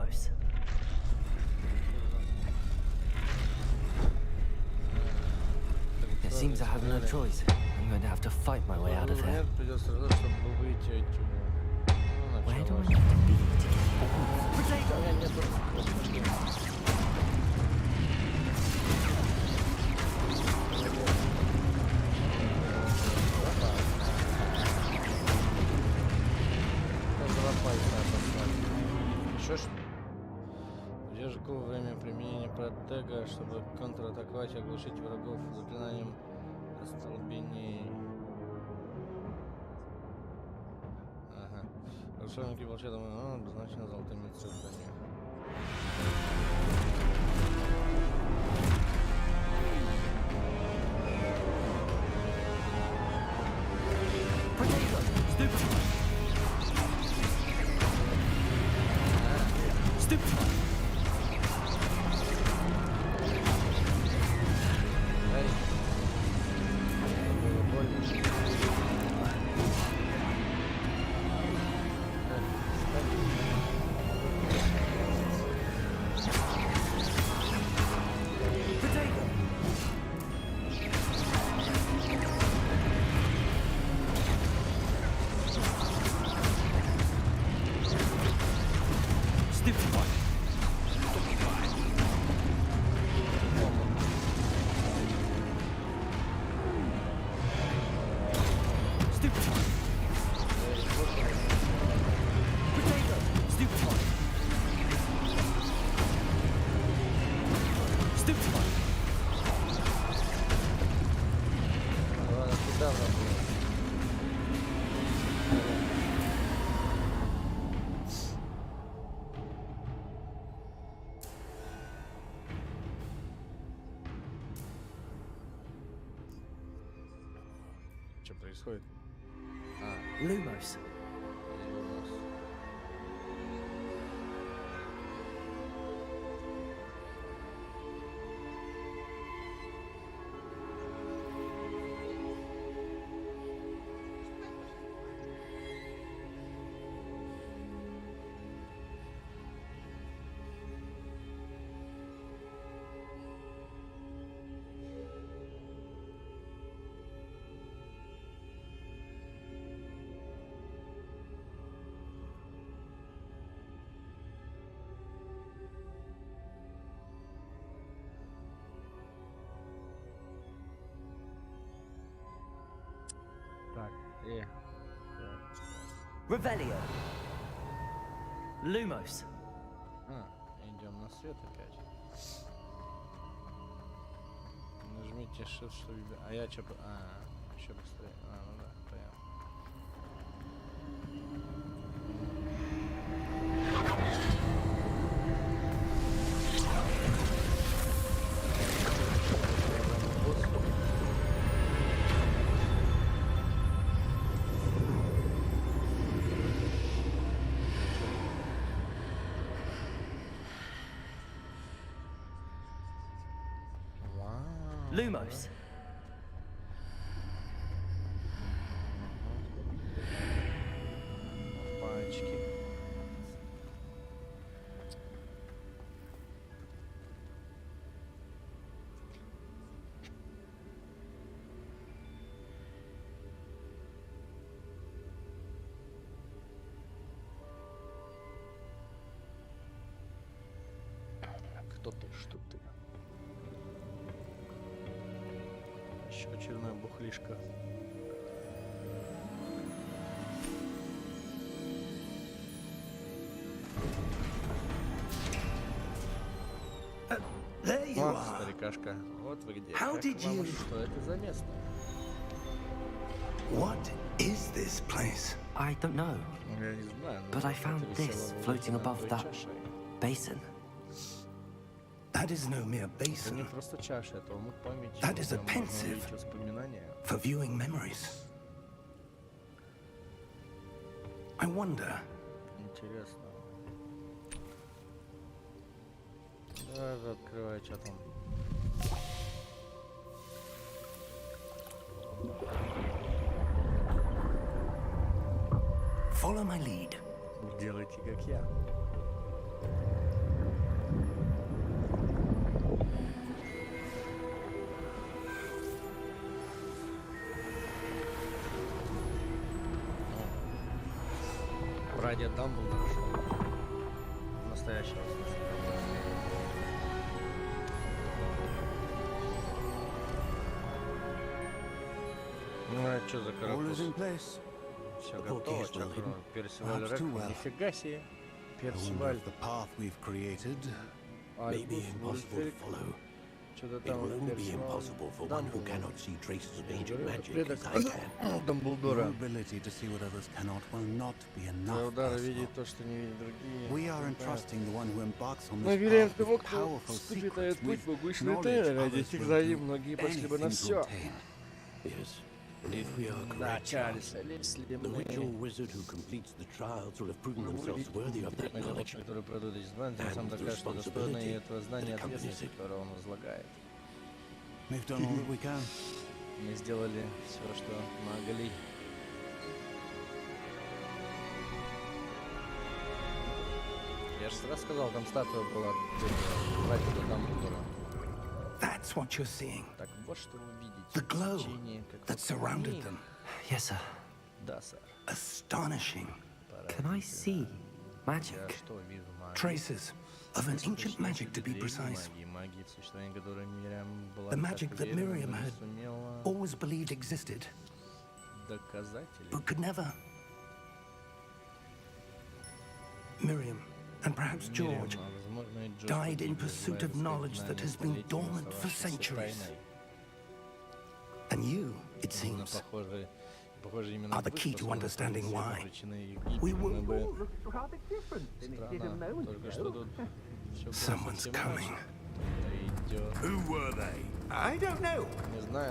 [SPEAKER 3] Lumos. It seems I have no choice. I'm going to have to fight my way out of here. Where do I need to be to get
[SPEAKER 1] Держи во время применения протега, чтобы контратаковать и оглушить врагов заклинанием остолбенений. Ага. Волшебники волшебного обозначены золотыми цифрами. Что происходит?
[SPEAKER 3] Lumos.
[SPEAKER 1] Так,
[SPEAKER 3] Revelio. Lumos.
[SPEAKER 1] Идем на свет опять. Нажмите Shift, чтобы... А я что... еще быстрее. Ну да, понятно.
[SPEAKER 3] Lumos.
[SPEAKER 1] Пальчики. Кто ты, что ты? Еще очередная бухлишка.
[SPEAKER 4] There you
[SPEAKER 1] Вот,
[SPEAKER 4] are.
[SPEAKER 1] старикашка. Вот вы где.
[SPEAKER 4] How
[SPEAKER 1] Как
[SPEAKER 4] did
[SPEAKER 1] вам,
[SPEAKER 4] you-
[SPEAKER 1] что это за место?
[SPEAKER 4] What is this place?
[SPEAKER 3] I don't know.
[SPEAKER 1] Я не знаю. но
[SPEAKER 3] But I
[SPEAKER 1] это
[SPEAKER 3] found
[SPEAKER 1] висело
[SPEAKER 3] this
[SPEAKER 1] в
[SPEAKER 3] floating
[SPEAKER 1] воздухе
[SPEAKER 3] above
[SPEAKER 1] над
[SPEAKER 3] that
[SPEAKER 1] той чашей.
[SPEAKER 3] basin.
[SPEAKER 4] That is no mere
[SPEAKER 1] Это не
[SPEAKER 4] basin
[SPEAKER 1] просто чаша, это омут памяти.
[SPEAKER 4] That is a
[SPEAKER 1] в нем можно
[SPEAKER 4] pensive.
[SPEAKER 1] увидеть воспоминания.
[SPEAKER 4] for viewing memories. I wonder,
[SPEAKER 1] Интересно. Давай же открывай, что там.
[SPEAKER 4] follow my lead.
[SPEAKER 1] Делайте как я. ради Дамблдора шел. Настоящего смысла. Ну а что за карапуз? Все готово, чакру. Персиваль Рэк, нифига себе. Персиваль. Что-то там Дамблдора. Твой удар видит то, что не видят другие. Мы верим тому, кто вступит на этот путь могущественной тайны. Ради этих знаний многие пошли бы на все. Да, Чарльз, если мы... которые пройдут эти знания, тем самым докажут, что достойны этого знания ответственности, которое он возлагает. Мы сделали все, что могли. Я же сразу сказал, там статуя была братья Дамблдора.
[SPEAKER 4] That's what you're seeing.
[SPEAKER 1] Так вот что вы видите.
[SPEAKER 4] The glow that surrounded them.
[SPEAKER 3] Yes, sir.
[SPEAKER 1] Да, сэр.
[SPEAKER 4] Astonishing.
[SPEAKER 3] Can I see magic?
[SPEAKER 1] Я что вижу? Магию.
[SPEAKER 4] Traces of an ancient magic, to be precise.
[SPEAKER 1] Магии, в существовании которой Мириам была
[SPEAKER 4] The magic that Miriam had
[SPEAKER 1] сумела
[SPEAKER 4] always believed existed,
[SPEAKER 1] доказать или...
[SPEAKER 4] but could never. Miriam, and perhaps George, died in pursuit of knowledge that has been dormant for centuries. And you, it seems, are the key to understanding why. We were all rather different, and it didn't know it. Someone's coming.
[SPEAKER 5] Who were they?
[SPEAKER 4] I don't know.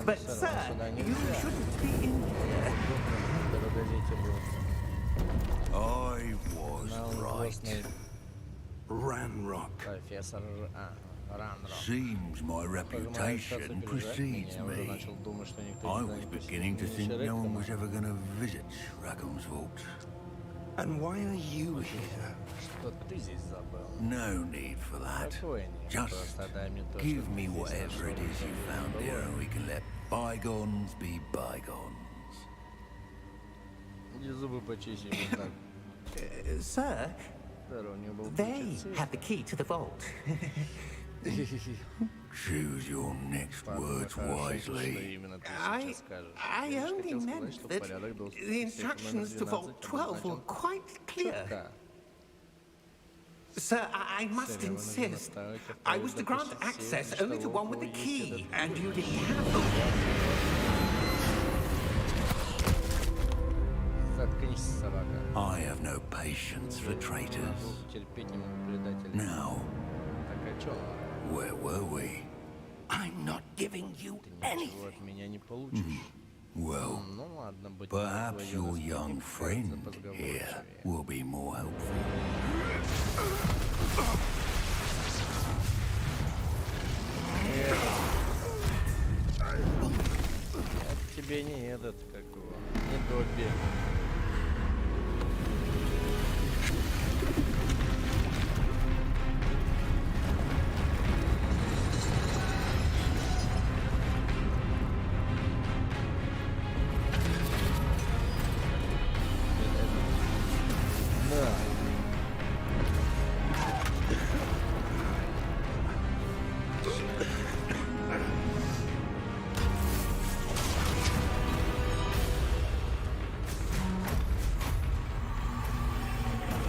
[SPEAKER 4] But sir, you shouldn't be in here.
[SPEAKER 5] I was right.
[SPEAKER 4] Ranrock.
[SPEAKER 1] Профессор Ранрок.
[SPEAKER 5] Seems my reputation precedes me. I was beginning to think no one was ever going to visit Rackham's vault.
[SPEAKER 4] And why are you here?
[SPEAKER 1] Что ты здесь забыл?
[SPEAKER 5] No need for that. Just give me whatever it is you found here and we can let bygones be bygones.
[SPEAKER 1] Иди зубы почисти вот так.
[SPEAKER 4] Sir, they
[SPEAKER 3] Have the key to the vault.
[SPEAKER 5] Choose your next words wisely.
[SPEAKER 4] I only meant that the instructions to Vault 12 were quite clear. Sir, I must insist. I was to grant access only to one with the key, and you didn't have the
[SPEAKER 1] Заткнись, собака.
[SPEAKER 5] I have no patience for traitors.
[SPEAKER 1] Терпеть не могу предателей.
[SPEAKER 5] Now,
[SPEAKER 1] Так о чем?
[SPEAKER 5] where were we?
[SPEAKER 4] I'm not giving you
[SPEAKER 1] Ничего
[SPEAKER 4] anything.
[SPEAKER 1] от меня не получишь.
[SPEAKER 5] Well,
[SPEAKER 1] Ну ладно, будь
[SPEAKER 5] perhaps your young friend here will be more helpful.
[SPEAKER 1] Это тебе не этот, как его, не Добби. Да.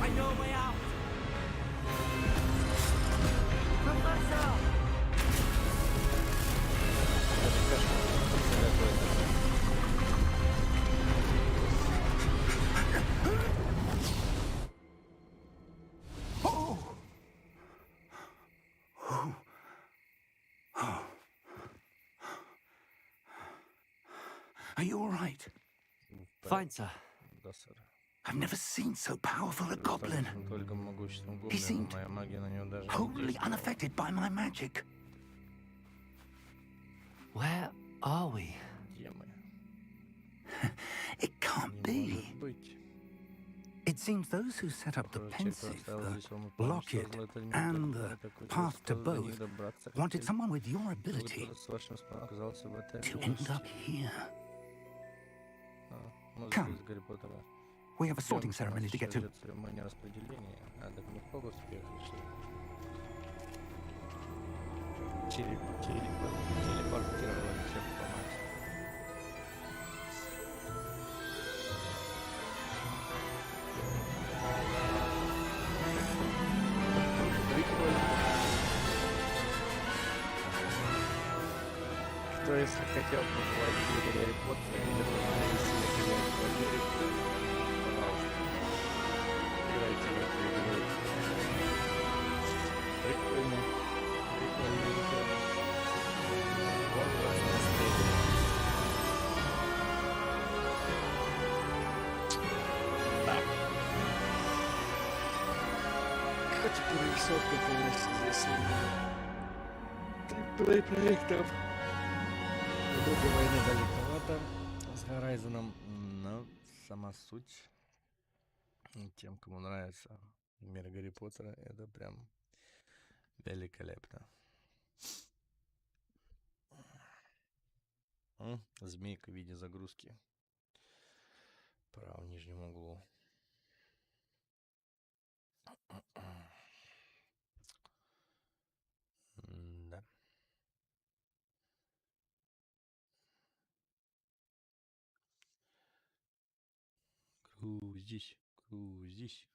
[SPEAKER 3] I know a way out. Professor!
[SPEAKER 4] Are you all right?
[SPEAKER 3] Fine, sir.
[SPEAKER 1] Да, сэр.
[SPEAKER 4] I've never seen so powerful a goblin.
[SPEAKER 1] Только могущественным
[SPEAKER 4] He seemed
[SPEAKER 1] гоблином, моя магия на него даже не
[SPEAKER 4] wholly
[SPEAKER 1] действовала.
[SPEAKER 4] unaffected by my magic.
[SPEAKER 3] Where are we?
[SPEAKER 1] Где мы?
[SPEAKER 4] It can't
[SPEAKER 1] Не
[SPEAKER 4] be.
[SPEAKER 1] может быть.
[SPEAKER 4] It seems those who set up the pensive, the locket, and the path to both wanted someone with your ability to end up here.
[SPEAKER 1] Музыка
[SPEAKER 4] Come.
[SPEAKER 1] из Гарри Поттера.
[SPEAKER 4] We have a sorting ceremony to get to.
[SPEAKER 1] Церемония распределения. А, так мы в Хогвартс приехали, что ли? Телепортировали всех по Максу. Кто если хотел побывать в Гарри Поттере или посмотреть себе пожалуйста, играйте в эту игру. Прикольно. Хоть перерисовка, конечно, здесь триплей проектов. Друга войны далековато с Горайзоном, но сама суть тем, кому нравится мир Гарри Поттера, это прям великолепно. Змейка в виде загрузки. В правом нижнем углу. Да. Грузись, грузись.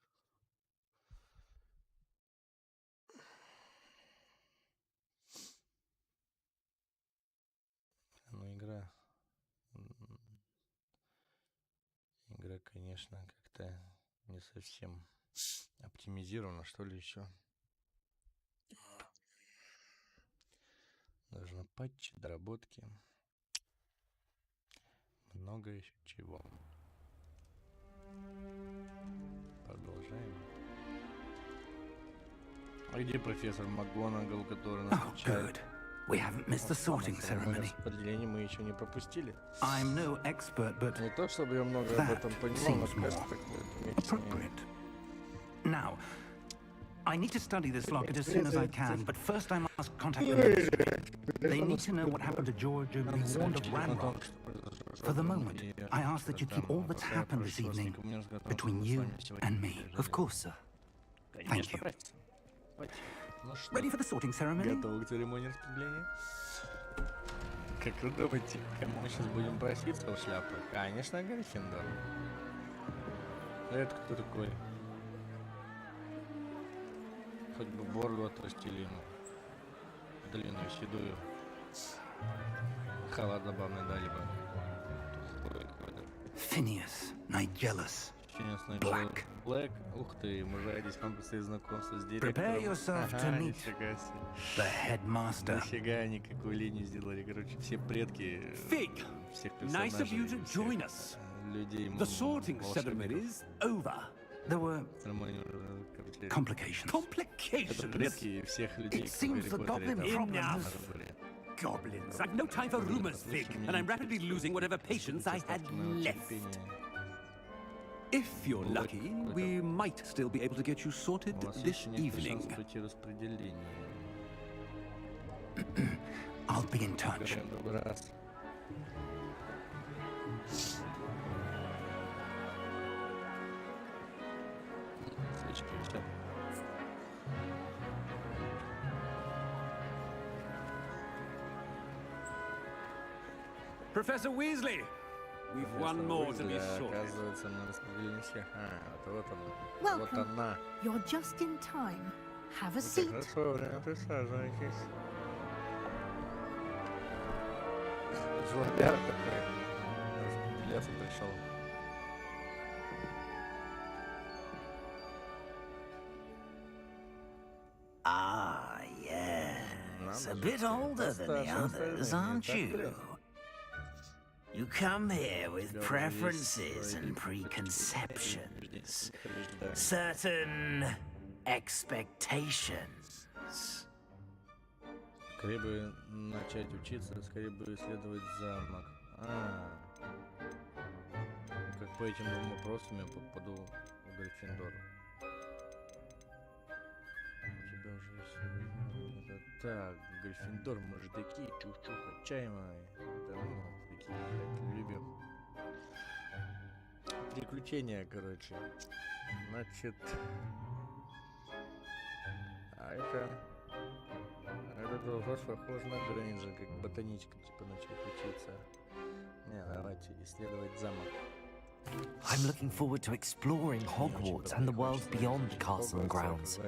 [SPEAKER 1] Ну, игра, конечно, как-то не совсем оптимизирована, что ли, еще. Нужно патчи, доработки. Много еще чего. Продолжаем. А где профессор МакГонагал, который нас учает?
[SPEAKER 4] We haven't missed the sorting ceremony.
[SPEAKER 1] Распределение мы еще не пропустили.
[SPEAKER 4] I'm no expert, but
[SPEAKER 1] Не то чтобы я много об этом понимал, но кажется, такое
[SPEAKER 4] appropriate. Now, I need to study this locket as soon as I can, but first I must contact the ministry. They need to know what happened to George being warned of Ranrock. For the moment, I ask that you keep all that's happened this evening between you and me.
[SPEAKER 3] Of course, sir.
[SPEAKER 4] Thank you. Ready for the sorting ceremony?
[SPEAKER 1] Готовы к церемонии распределения? Как вы думаете, кому мы сейчас будем проситься в шляпу? Конечно, Гриффиндор. Это кто такой? Хоть бы бороду отрастили ему. Длинную, седую. Халат забавный дали бы.
[SPEAKER 4] Phineas, Nigellus, Black.
[SPEAKER 1] Black. Ух ты, мужайтесь, вам предстоит знакомство с директором.
[SPEAKER 4] Prepare yourself to meet the headmaster.
[SPEAKER 1] Нифига они какую линию сделали, короче, все предки
[SPEAKER 5] Fig,
[SPEAKER 1] всех
[SPEAKER 5] nice of you to
[SPEAKER 1] персонажей,
[SPEAKER 5] join
[SPEAKER 1] всех,
[SPEAKER 5] us.
[SPEAKER 1] людей,
[SPEAKER 5] The sorting ceremony
[SPEAKER 1] волшебников.
[SPEAKER 5] is over.
[SPEAKER 4] There were
[SPEAKER 1] Короче,
[SPEAKER 4] complications.
[SPEAKER 1] это
[SPEAKER 5] Complications?
[SPEAKER 1] предки всех людей,
[SPEAKER 4] It
[SPEAKER 1] кто в
[SPEAKER 4] seems the
[SPEAKER 1] Гарри
[SPEAKER 4] goblin
[SPEAKER 1] Поттере там
[SPEAKER 5] Enough.
[SPEAKER 1] разобрали.
[SPEAKER 5] Goblins. I've no time for rumors, Fig, and I'm rapidly losing whatever patience I had left. If you're lucky, we might still be able to get you sorted
[SPEAKER 1] У вас
[SPEAKER 5] this
[SPEAKER 1] еще нет
[SPEAKER 5] evening.
[SPEAKER 1] шанса пройти распределение.
[SPEAKER 4] I'll be in touch.
[SPEAKER 1] Другой раз. Свечки висят.
[SPEAKER 5] Professor Weasley, we've one more to be sorted.
[SPEAKER 1] Оказывается, мы распределили всех. Вот она. Вот
[SPEAKER 6] Welcome.
[SPEAKER 1] она.
[SPEAKER 6] You're just in time. Have a
[SPEAKER 1] Ну,
[SPEAKER 6] seat.
[SPEAKER 1] хорошо, присаживайтесь. Жлобяр такой. Распределяться пришел.
[SPEAKER 3] Ah, yes. A bit older than the others, aren't you? You come here with preferences and preconceptions, certain expectations.
[SPEAKER 1] Скорее бы начать учиться, скорее бы исследовать замок. Как по этим двум вопросам я попаду в Гриффиндор. У тебя уже есть... Это так, Гриффиндор, мы же такие чух-чух отчаянные. Да ну, такие, блядь, любим. Приключения, короче. Значит... А это тоже похоже на Грейнджа, как ботаничка, типа, начать учиться. Не, давайте исследовать замок.
[SPEAKER 3] I'm looking forward to exploring Hogwarts and the world beyond the castle and grounds.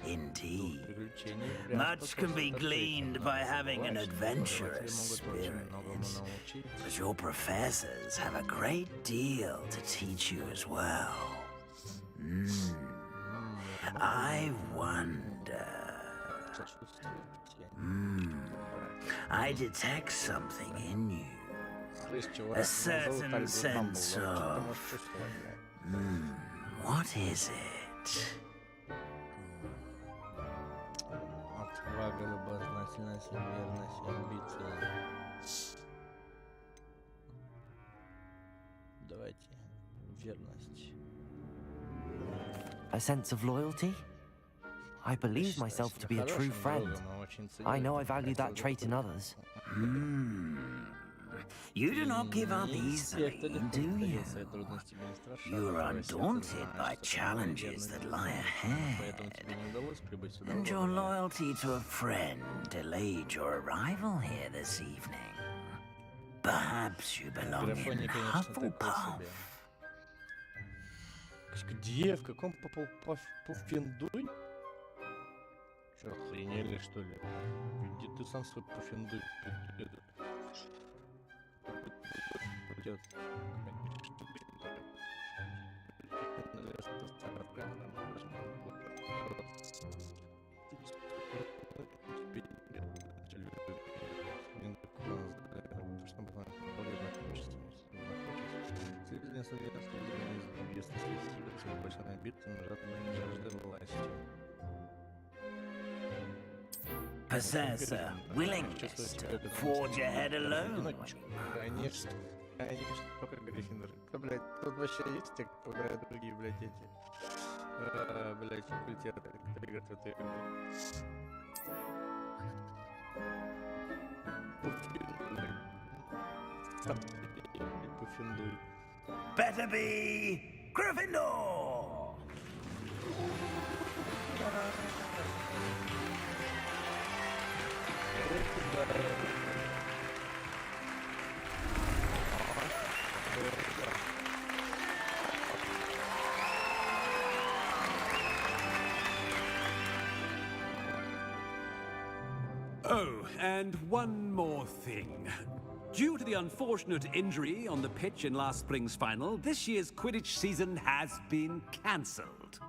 [SPEAKER 7] Indeed. Much can be gleaned by having an adventurous spirit, but your professors have a great deal to teach you as well. I wonder... I detect something in you. A certain sense of... what is it?
[SPEAKER 1] Отвага, любознательность, верность, амбиция. Давайте, верность.
[SPEAKER 3] A sense of loyalty? I believe myself to be a true friend. I know I value that trait in others.
[SPEAKER 7] You do not give up easily, do you? You are undaunted by challenges that lie ahead. And your loyalty to a friend delayed your arrival here this evening. Perhaps you belong in Hufflepuff.
[SPEAKER 1] Где? В каком Пуффендуй? Что, охренели, что ли? Иди ты сам свой Пуффендуй.
[SPEAKER 7] Possessor, willingness to forge ahead alone.
[SPEAKER 1] Конечно, конечно, только Гриффиндор. Да, блядь, тут вообще есть те, кто играют другие, блядь, эти, блядь, факультеты, которые играют в эту игру. Пуффендуй.
[SPEAKER 7] Better be Gryffindor!
[SPEAKER 5] Oh, and one more thing. Due to the unfortunate injury on the pitch in last spring's final, this year's Quidditch season has been cancelled.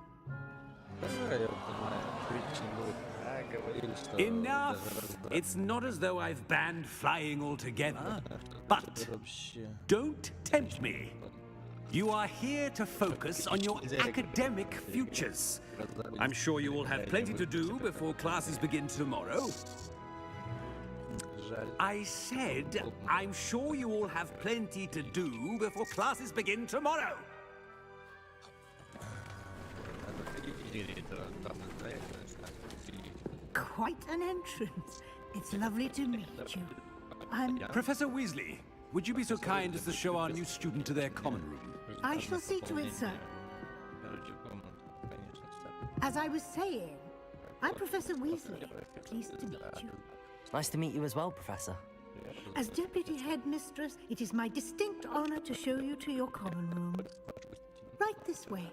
[SPEAKER 5] Enough! It's not as though I've banned flying altogether, but don't tempt me. You are here to focus on your academic futures. I'm sure you will have plenty to do before classes begin tomorrow. I said, I'm sure you all have plenty to do before classes begin tomorrow.
[SPEAKER 6] Quite an entrance. It's lovely to meet you. I'm...
[SPEAKER 5] Professor Weasley, would you be so kind as to show our new student to their common room?
[SPEAKER 6] I shall see to it, sir. As I was saying, I'm Professor Weasley. Pleased to meet you.
[SPEAKER 3] Nice to meet you as well, Professor.
[SPEAKER 6] As Deputy Headmistress, it is my distinct honor to show you to your common room. Right this way.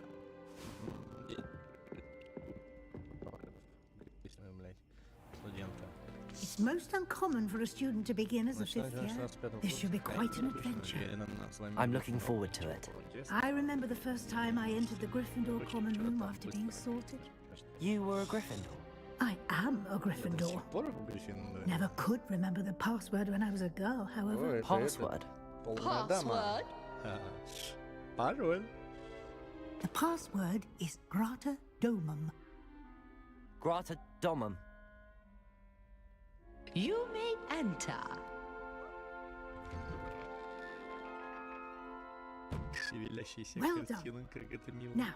[SPEAKER 6] It's most uncommon for a student to begin as a fifth year. This should be quite an adventure.
[SPEAKER 3] I'm looking forward to it.
[SPEAKER 6] I remember the first time I entered the Gryffindor common room after being sorted.
[SPEAKER 3] You were a Gryffindor?
[SPEAKER 6] I am a Gryffindor. Never could remember the password when I was a girl, however.
[SPEAKER 3] Password?
[SPEAKER 8] Password?
[SPEAKER 1] Parol.
[SPEAKER 6] The password is Grata Domum.
[SPEAKER 3] Grata Domum.
[SPEAKER 8] You may enter.
[SPEAKER 6] Well done. Now,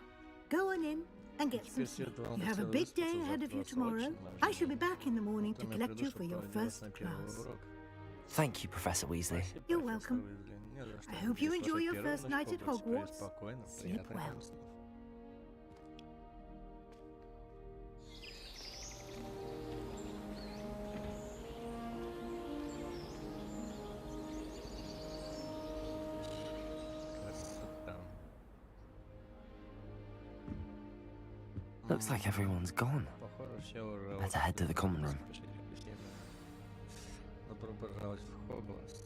[SPEAKER 6] go on in and get some sleep. You have a big day ahead of you tomorrow. I shall be back in the morning to collect you for your first class.
[SPEAKER 3] Thank you, Professor Weasley.
[SPEAKER 6] You're welcome. I hope you enjoy your first night at Hogwarts. Sleep well.
[SPEAKER 3] Looks like everyone's gone. Better head to the common room.
[SPEAKER 1] Добро пожаловать в Хогвартс.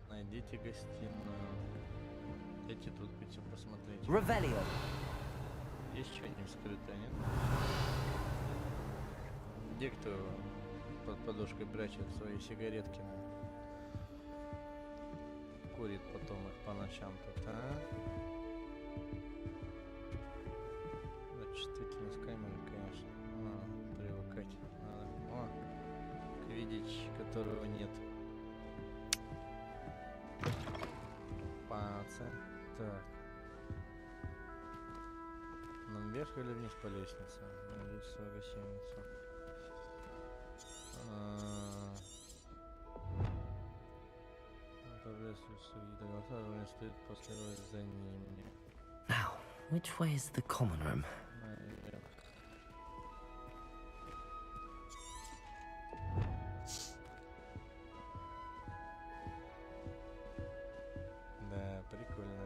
[SPEAKER 1] Найдите гостиную. Эти тут пойти посмотреть.
[SPEAKER 3] Revelio.
[SPEAKER 1] Есть что-нибудь скрытое, нет? Где кто под подушкой прячет свои сигаретки? Курит потом их по ночам тут, а? Чувствительность камеры, конечно. Надо привыкать. Надо. О, видеть, которого нет. Паца. Так. Нам вверх или вниз по лестнице? Найдите свою гостиницу. Стоит после роли за ними.
[SPEAKER 3] Now, which way is the common room?
[SPEAKER 1] Да, прикольно.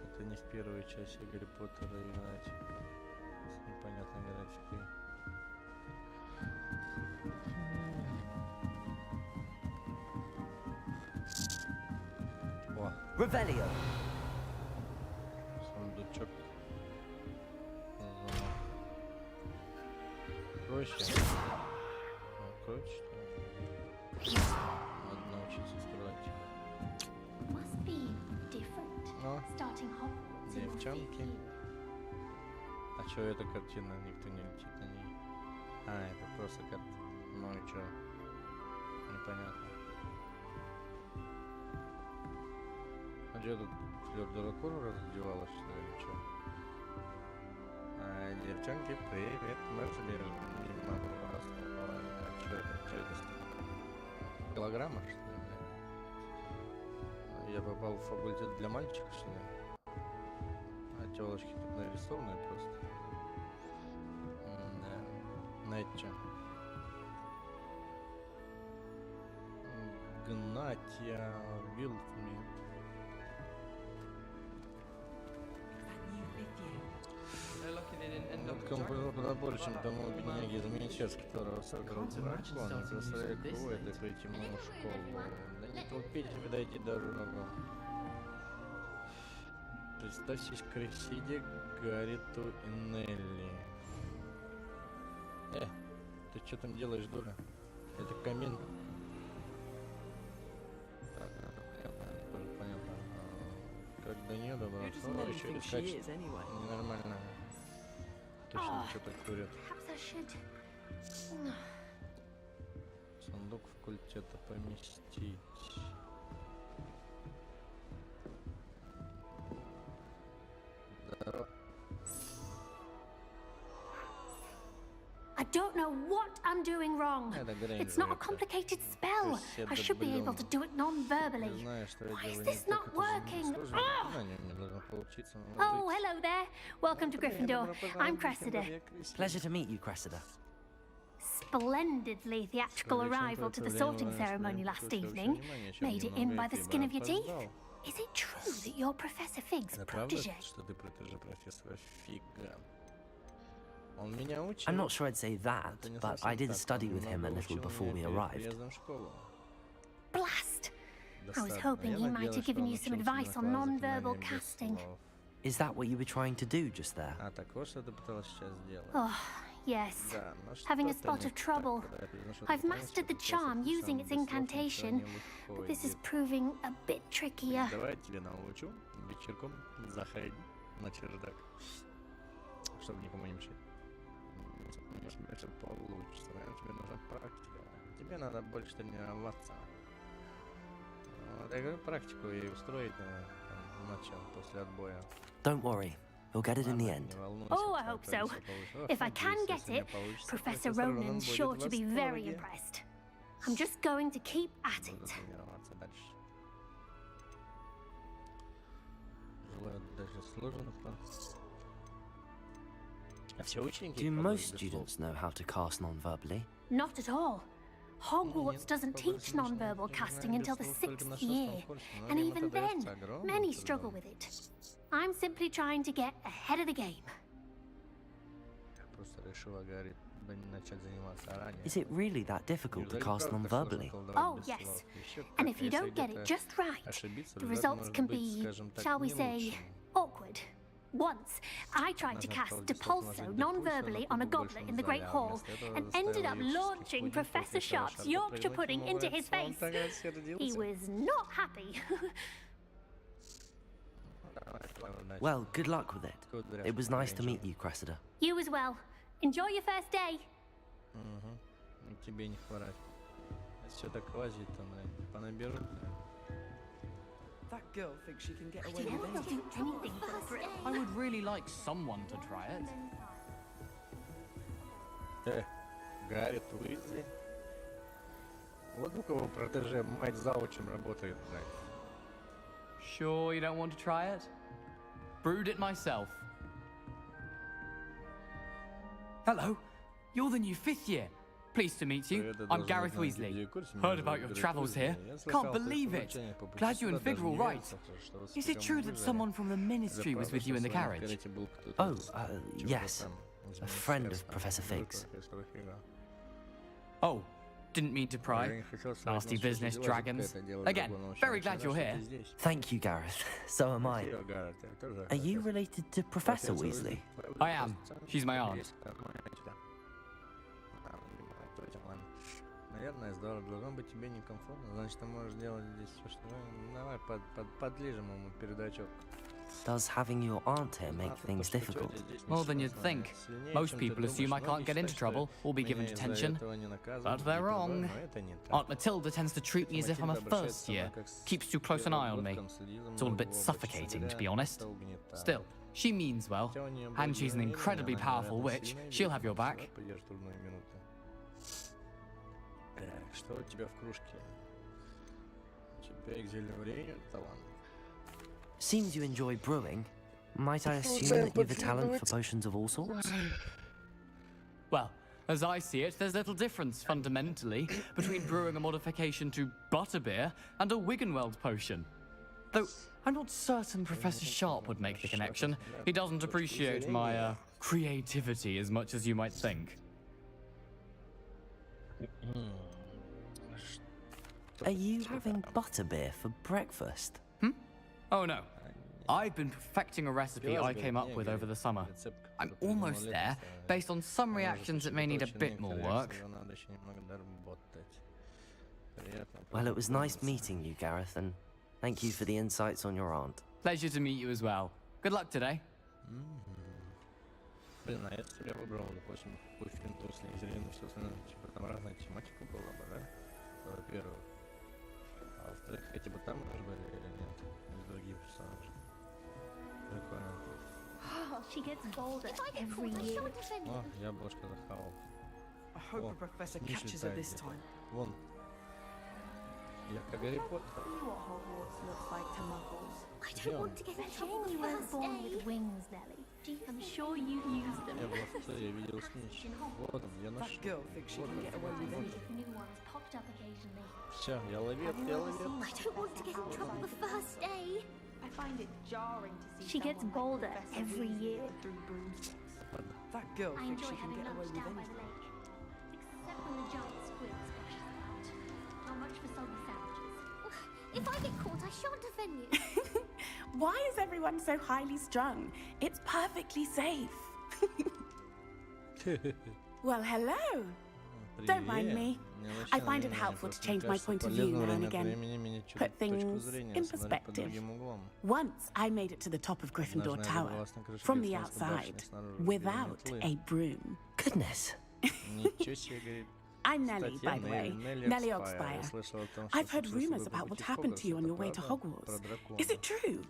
[SPEAKER 1] Это не в первой части Гарри Поттера играть с непонятной графикой. О,
[SPEAKER 3] Revelio.
[SPEAKER 1] сундучок. Проще. Короче, надо научиться строить.
[SPEAKER 9] Must be different.
[SPEAKER 1] Ну,
[SPEAKER 9] Starting Hogwarts in your
[SPEAKER 1] девчонки.
[SPEAKER 9] city.
[SPEAKER 1] А чё эта картина? Никто не летит на ней. А, это просто картина. Ну и чё? Непонятно. А чё тут Флёр Дуракур раздевалась, что ли? Чё? А, девчонки, привет. Мы тебе не могу вас. А чё это? Чё это? Голограмма, что ли? Я попал в факультет для мальчиков, что ли? А тёлочки тут нарисованы просто. Да. На это чё? Гнатья Вилфмит. Вот композитор куда больше, чем тому бедняге из Министерства, которого сорвал дракон, за своей кровью это прийти в мою школу. Да не толпите, вы дайте дорогу. Представьтесь Крисиде, Гарриту и Нелли. Ты что там делаешь, дура? Это камин. Понятно. Как до нее добраться? Ну, еще искать. Ненормально. Точно что-то курят. Сундук факультета поместить. Здорово.
[SPEAKER 9] I don't know what I'm doing wrong. It's not a complicated spell. I should be able to do it non-verbally. Why is this not working? Oh, hello there. Welcome to Gryffindor. I'm Cressida.
[SPEAKER 3] Pleasure to meet you, Cressida.
[SPEAKER 9] Splendidly theatrical arrival to the sorting ceremony last evening. Made it in by the skin of your teeth. Is it true that you're Professor Fig's protege?
[SPEAKER 3] I'm not sure I'd say that, but I did study with him a little before we arrived.
[SPEAKER 9] Blast! I was hoping he might have given you some advice on non-verbal casting.
[SPEAKER 3] Is that what you were trying to do just there?
[SPEAKER 9] Oh, yes. Having a spot of trouble. I've mastered the charm using its incantation, but this is proving a bit trickier.
[SPEAKER 1] Если получится, тебе нужна практика. Тебе надо больше тренироваться. Вот, я говорю, практику и устроить на начало после отбоя.
[SPEAKER 3] Don't worry, you'll get it in the end.
[SPEAKER 9] Oh, I hope so. If I can get it, Professor Ronan's sure to be very impressed. I'm just going to keep at it.
[SPEAKER 1] Тренироваться дальше. Желаю даже сложных. А все ученики.
[SPEAKER 3] Do most students know how to cast non-verbally?
[SPEAKER 9] Not at all. Hogwarts doesn't teach non-verbal casting until the 6th year, and even then, many struggle with it. I'm simply trying to get ahead of the game.
[SPEAKER 3] Is it really that difficult to cast non-verbally?
[SPEAKER 9] Oh, yes. And if you don't get it just right, the results can be, shall we say, awkward. Once, I tried to cast Depulso non-verbally on a goblet in the Great Hall and ended up launching Professor Sharp's Yorkshire pudding into his face. He was not happy.
[SPEAKER 3] Well, good luck with it. It was nice to meet you, Cressida.
[SPEAKER 9] You as well. Enjoy your first day.
[SPEAKER 1] Тебе не хворать. Все так лазит, понаберут.
[SPEAKER 10] That girl thinks she can get away with anything.
[SPEAKER 11] I would really like someone to try it.
[SPEAKER 1] Гарри Уизли. Вот у кого протеже мать заучем работает, блядь.
[SPEAKER 11] Sure you don't want to try it? Brewed it myself. Hello, you're the new 5th year. Pleased to meet you. I'm Gareth Weasley. Heard about your travels here. Can't believe it. Glad you and Fig are all right. Is it true that someone from the Ministry was with you in the carriage?
[SPEAKER 3] Oh, yes. A friend of Professor Fig's.
[SPEAKER 11] Oh, didn't mean to pry. Nasty business, dragons. Again, very glad you're here.
[SPEAKER 3] Thank you, Gareth. So am I. Are you related to Professor Weasley?
[SPEAKER 11] I am. She's my aunt.
[SPEAKER 1] Наверное, здорово. Должно быть тебе некомфортно. Значит, ты можешь делать здесь все, что... Давай, подлижем ему передачок.
[SPEAKER 3] Does having your aunt here make things difficult?
[SPEAKER 11] More than you'd think. Most people assume I can't get into trouble or be given detention. But they're wrong. Aunt Matilda tends to treat me as if I'm a first year. Keeps too close an eye on me. It's all a bit suffocating, to be honest. Still, she means well. And she's an incredibly powerful witch. She'll have your back.
[SPEAKER 1] Что у тебя в кружке? У тебя к зельеварению талант.
[SPEAKER 3] Seems you enjoy brewing. Might I assume that you've a talent for potions of all sorts?
[SPEAKER 11] Well, as I see it, there's little difference, fundamentally, between brewing a modification to butterbeer and a Wiggenweld potion. Though, I'm not certain Professor Sharp would make the connection. He doesn't appreciate my, creativity as much as you might think.
[SPEAKER 3] Are you having butterbeer for breakfast?
[SPEAKER 11] Oh no. I've been perfecting a recipe I came up with over the summer. I'm almost there, based on some reactions that may need a bit more work.
[SPEAKER 3] Well, it was nice meeting you, Gareth, and thank you for the insights on your aunt.
[SPEAKER 11] Pleasure to meet you as well. Good luck today.
[SPEAKER 1] Блин, а я тебя выбрал, допустим, какой фильм после Изерина, все остальное, типа там разная тематика была бы, да? Во-первых. А во-вторых, эти бы там уже были или нет? Или другие персонажи? Прикольно.
[SPEAKER 9] She gets bolder every year.
[SPEAKER 1] О, яблочко захавал.
[SPEAKER 10] I hope the professor catches her this time.
[SPEAKER 1] Вон. Я как Гарри Поттер.
[SPEAKER 2] What Hogwarts looks like to muggles.
[SPEAKER 9] I don't want to get in trouble the first born with wings, Nelly. I'm sure you've used them.
[SPEAKER 1] Я просто я видел снич. Вот он, я нашел.
[SPEAKER 10] That girl thinks she can get away with anything.
[SPEAKER 9] New ones popped up occasionally.
[SPEAKER 1] Все, я ловец, я ловец.
[SPEAKER 9] I don't want to get in trouble the first day.
[SPEAKER 2] I find it jarring to see
[SPEAKER 9] She gets bolder every year.
[SPEAKER 2] through broomsticks.
[SPEAKER 10] That girl
[SPEAKER 9] I
[SPEAKER 10] thinks
[SPEAKER 9] enjoy
[SPEAKER 10] she can
[SPEAKER 9] having
[SPEAKER 10] get away
[SPEAKER 9] lunch
[SPEAKER 10] with
[SPEAKER 9] down by
[SPEAKER 10] anything.
[SPEAKER 9] the lake. Except when the giant squid splashes about. Not much for soggy sandwiches.
[SPEAKER 12] If I get caught, I shan't offend you.
[SPEAKER 13] Why is everyone so highly strung? It's perfectly safe. Well, hello. Don't mind me. I find it helpful to change my point of view now and again. Put things in perspective. Once I made it to the top of Gryffindor Tower, from the outside, without a broom.
[SPEAKER 3] Goodness.
[SPEAKER 13] I'm Nellie, by the way. Nellie Oxfire. I've heard rumors about what happened to you on your way to Hogwarts. Is it true?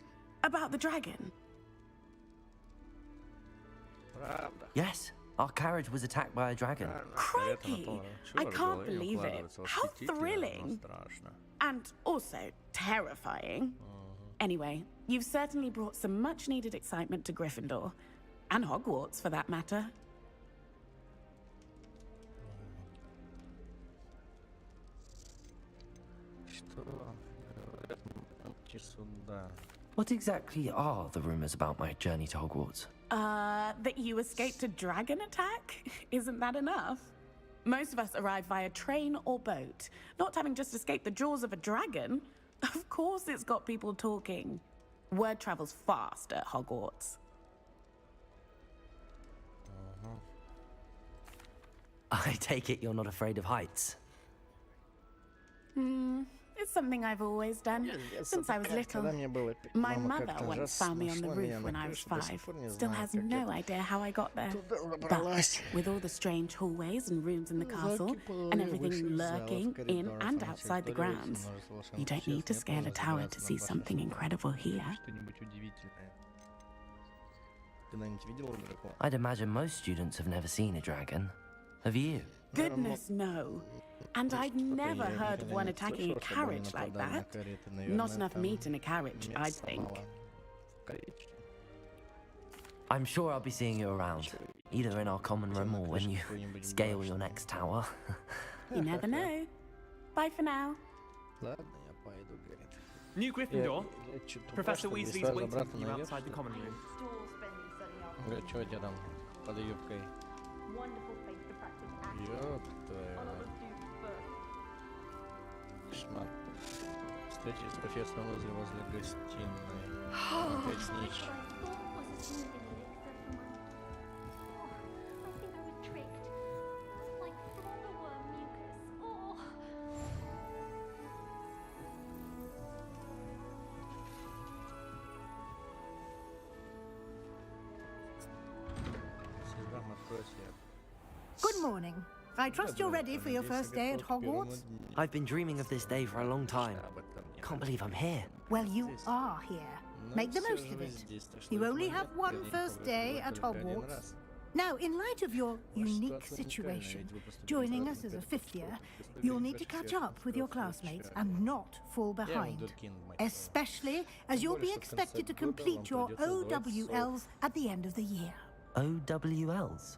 [SPEAKER 13] About the dragon?
[SPEAKER 3] Yes, Our carriage was attacked by a dragon.
[SPEAKER 13] Crikey! I can't believe it. How thrilling! And also terrifying. Anyway, you've certainly brought some much-needed excitement to Gryffindor. And Hogwarts, for that matter.
[SPEAKER 3] What exactly are the rumors about my journey to Hogwarts?
[SPEAKER 13] That you escaped a dragon attack? Isn't that enough? Most of us arrive via train or boat. Not having just escaped the jaws of a dragon. Of course it's got people talking. Word travels fast at Hogwarts.
[SPEAKER 3] I take it you're not afraid of heights.
[SPEAKER 13] It's something I've always done, since I was little. My mother once found me on the roof when I was 5. Still has no idea how I got there. But with all the strange hallways and rooms in the castle, and everything lurking in and outside the grounds, you don't need to scale a tower to see something incredible here.
[SPEAKER 3] I'd imagine most students have never seen a dragon. Have you?
[SPEAKER 13] Goodness, no. And I'd never heard of one attacking a carriage like that. Not enough meat in a carriage, I'd think.
[SPEAKER 3] I'm sure I'll be seeing you around, either in our common room or when you scale your next tower.
[SPEAKER 13] You never know. Bye for now.
[SPEAKER 14] New Gryffindor. Professor Weasley's waiting for you outside the common room.
[SPEAKER 1] Чё у тебя там под юбкой? Ёп твою. Кошмар. Встреча с профессором возле гостиной. Опять снич.
[SPEAKER 6] Good morning. I trust you're ready for your first day at Hogwarts?
[SPEAKER 3] I've been dreaming of this day for a long time. Can't believe I'm here.
[SPEAKER 6] Well, you are here. Make the most of it. You only have one first day at Hogwarts. Now, in light of your unique situation, joining us as a 5th year, you'll need to catch up with your classmates and not fall behind. Especially as you'll be expected to complete your OWLs at the end of the year.
[SPEAKER 3] OWLs?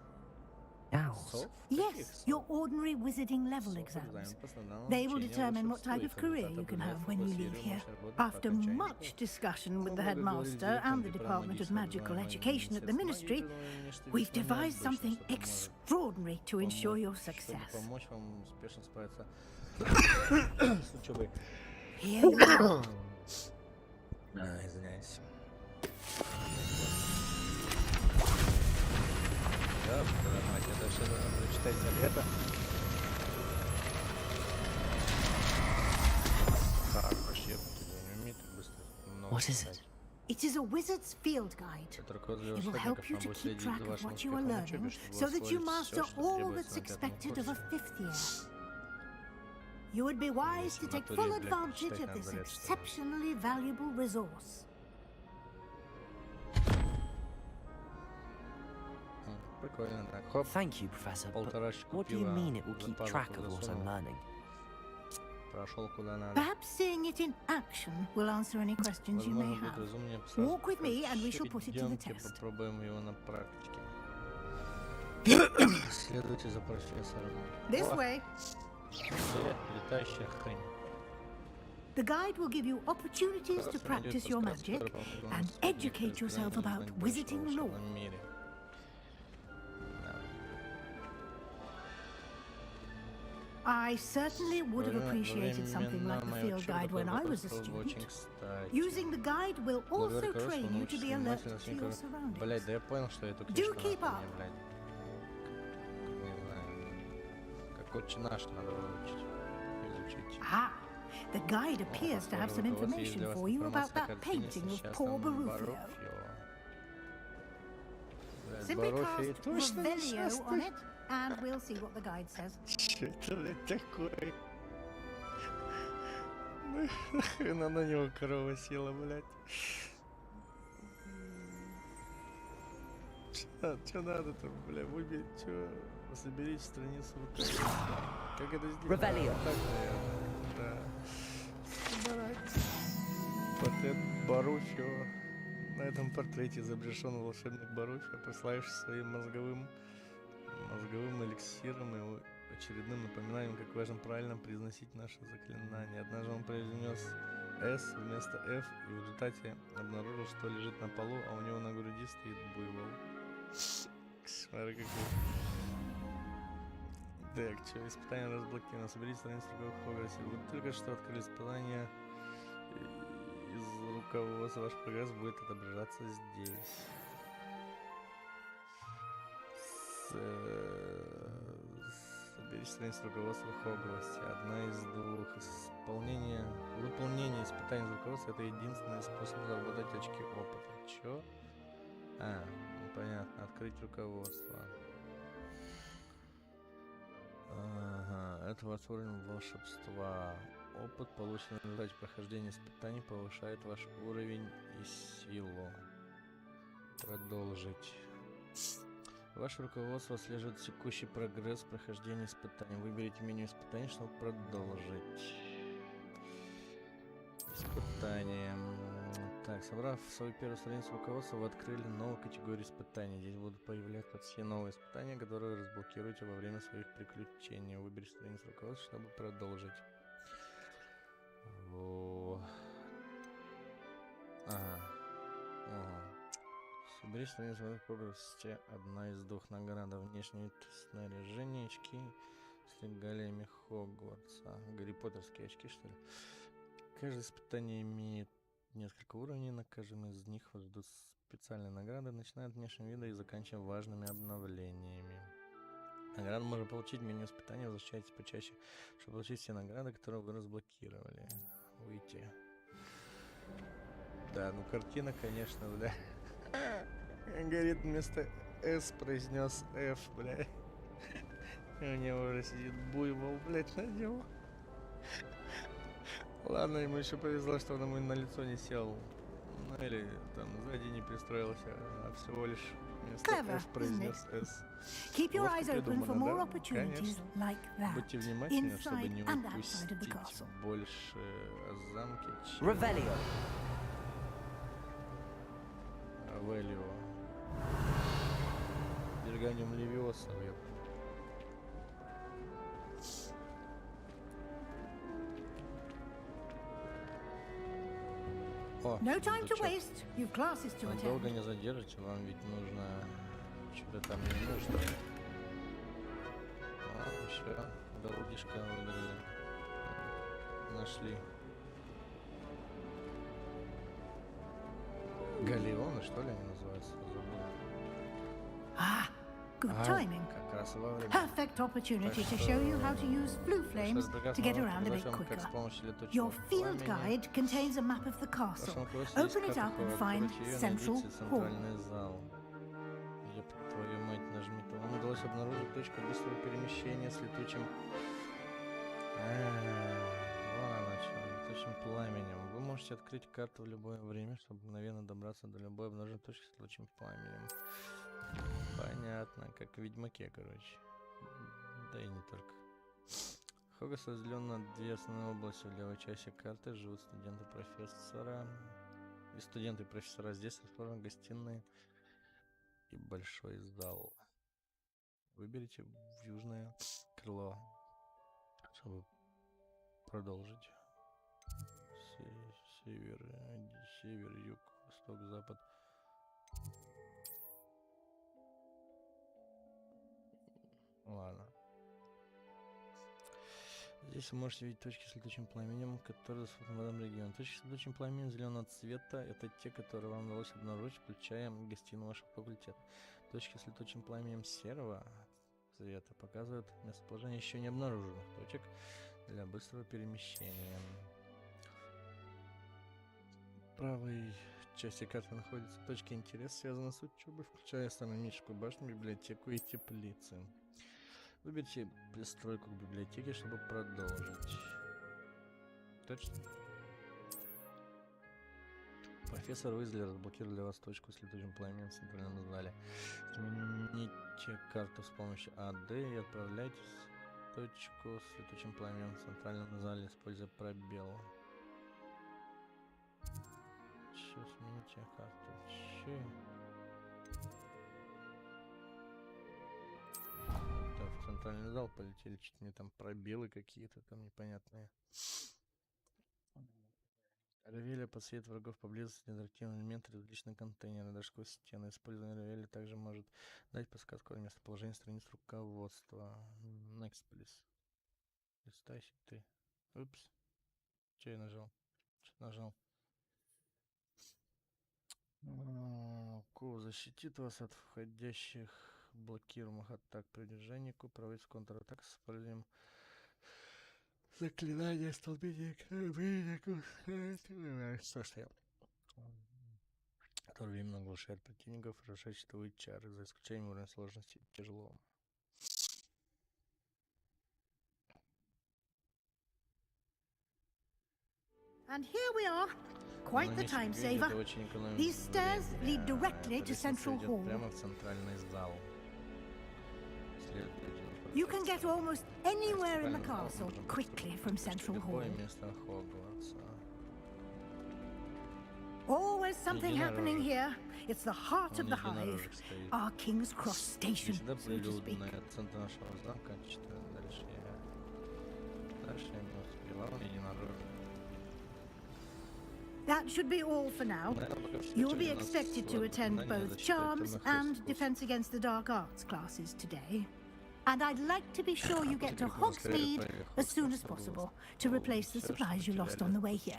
[SPEAKER 3] Owls?
[SPEAKER 6] Yes, your ordinary wizarding level exams. They will determine what type of career you can have when you leave here. After much discussion with the headmaster and the Department of Magical Education at the Ministry, we've devised something extraordinary to ensure your success. Here you are.
[SPEAKER 1] Извиняюсь. Это все нужно прочитать за лето. Так, пошли. Не умеет быстро.
[SPEAKER 3] What is it?
[SPEAKER 6] It is a wizard's field guide. It will help you to keep track of what you are learning, so that you master all that's expected of a 5th year. You would be wise to take full advantage of this exceptionally valuable resource.
[SPEAKER 3] Thank you, Professor, but what do you mean it will keep track of what I'm learning?
[SPEAKER 6] Perhaps seeing it in action will answer any questions you may have. Walk with me and we shall put it to the test. This way. The guide will give you opportunities to practice your magic and educate yourself about wizarding lore. I certainly would have appreciated something like the field guide when I was a student. Using the guide will also train you to be alert to your surroundings. Do keep up. Ah, the guide appears to have some information for you about that painting of poor Barufio. Simply cast Revelio on it, and we'll see what the guide says.
[SPEAKER 1] Что это, блядь, такое? Нахрена на него корова села, блядь? Чё надо-то, бля, выбери, чё, соберите страницу вот так. Как это сделать?
[SPEAKER 3] Ревелио.
[SPEAKER 1] Так, наверное, да. Собирать. Портрет Баруфио. На этом портрете изображен волшебник Баруфио, прославивший своим мозговым эликсиром и очередным напоминанием, как важно правильно произносить наши заклинания. Однажды он произнес S вместо F, и в результате обнаружил, что лежит на полу, а у него на груди стоит буйвол. Смотри, какой. Так, что, испытание разблокировано. Соберите страницу в Хогвартсе. Вы только что открыли испытание. Из руководства ваш прогресс будет отображаться здесь. Соберите страницу руководства в Хогвартсе. Одна из двух. Выполнение испытаний руководства — это единственный способ заработать очки опыта. Чё? Понятно. Открыть руководство. Ага, это ваш уровень волшебства. Опыт, полученный в результате прохождения испытаний, повышает ваш уровень и силу. Продолжить. Ваше руководство отслеживает текущий прогресс прохождения испытаний. Выберите меню испытаний, чтобы продолжить. Испытания. Так, собрав свою первую страницу руководства, вы открыли новую категорию испытаний. Здесь будут появляться все новые испытания, которые вы разблокируете во время своих приключений. Выберите страницу руководства, чтобы продолжить. Собери страницу руководства. Одна из двух наград. Внешнее снаряжение, очки с регалиями Хогвартса. Гарри Поттерские очки, что ли? Каждое испытание имеет несколько уровней. На каждом из них вас ждут специальные награды, начиная от внешнего вида и заканчивая важными обновлениями. Награду можно получить в меню испытания. Возвращайтесь почаще, чтобы получить все награды, которые вы разблокировали. Выйти. Да, ну картина, конечно, бля. Говорит, вместо S произнес F, бля. У него уже сидит буйвол, блядь, на него. Ладно, ему еще повезло, что он ему на лицо не сел. Ну или там сзади не пристроился, а всего лишь вместо F произнес S.
[SPEAKER 6] Keep your eyes open for more opportunities like that.
[SPEAKER 1] Будьте внимательны, чтобы не упустить больше о замке.
[SPEAKER 3] Ревелио.
[SPEAKER 1] Ревелио. Берганиум Левиоса, я
[SPEAKER 6] No time to waste. You've classes to attend.
[SPEAKER 1] Долго не задержите, вам ведь нужно что-то там не нужно. Еще голубишка выиграли. Нашли. Галеоны, что ли, они называются?
[SPEAKER 6] Good timing.
[SPEAKER 1] Как раз во время.
[SPEAKER 6] Perfect opportunity to show you how to use blue flames to get around a bit quicker. Your field guide contains a map of the castle. Open it up and find Central Hall.
[SPEAKER 1] Твою мать, нажми-то. Вам удалось обнаружить точку быстрого перемещения с летучим... Вон она что, летучим пламенем. Вы можете открыть карту в любое время, чтобы мгновенно добраться до любой обнаруженной точки с летучим пламенем. Понятно, как в Ведьмаке, короче. Да и не только. Хогвартс разделен на две основные области. В левой части карты живут студенты профессора. И студенты профессора. Здесь расположены гостиные и большой зал. Выберите южное крыло, чтобы продолжить. Север, юг, восток, запад. Ладно. Здесь вы можете видеть точки с летучим пламенем, которые расположены в этом регионе. Точки с летучим пламенем зеленого цвета — это те, которые вам удалось обнаружить, включая гостиную вашего факультета. Точки с летучим пламенем серого цвета показывают местоположение еще не обнаруженных точек для быстрого перемещения. В правой части карты находятся точки интереса, связанные с учебой, включая астрономическую башню, библиотеку и теплицы. Выберите пристройку к библиотеке, чтобы продолжить. Точно? Профессор Уизли разблокировал для вас точку с летучим пламенем в центральном зале. Измените карту с помощью АД и отправляйтесь в точку с летучим пламенем в центральном зале, используя пробел. Чё, смените карту? Чё? Так, в центральный зал полетели, что-то мне там пробелы какие-то там непонятные. Равеля подсветит врагов поблизости, интерактивный элемент, различные контейнеры, даже сквозь стены. Использование Равеля также может дать подсказку о местоположении страниц руководства. Next, please. Листайся ты. Упс. Че я нажал? Что-то нажал. Ку защитит вас от входящих блокируемых атак. При удержании Ку проводится контратака с использованием заклинания столбения который временно оглушает противников и разрушает щитовые чары, за исключением уровня сложности тяжело.
[SPEAKER 6] And here we are. Quite the time saver. These stairs lead directly to Central Hall. You can get almost anywhere in the castle quickly from Central Hall. Always something happening here. It's the heart of the hive, our King's Cross station, so to speak. That should be all for now. You'll be expected to attend both Charms and Defense Against the Dark Arts classes today. And I'd like to be sure you get to Hogsmeade as soon as possible to replace the supplies you lost on the way here.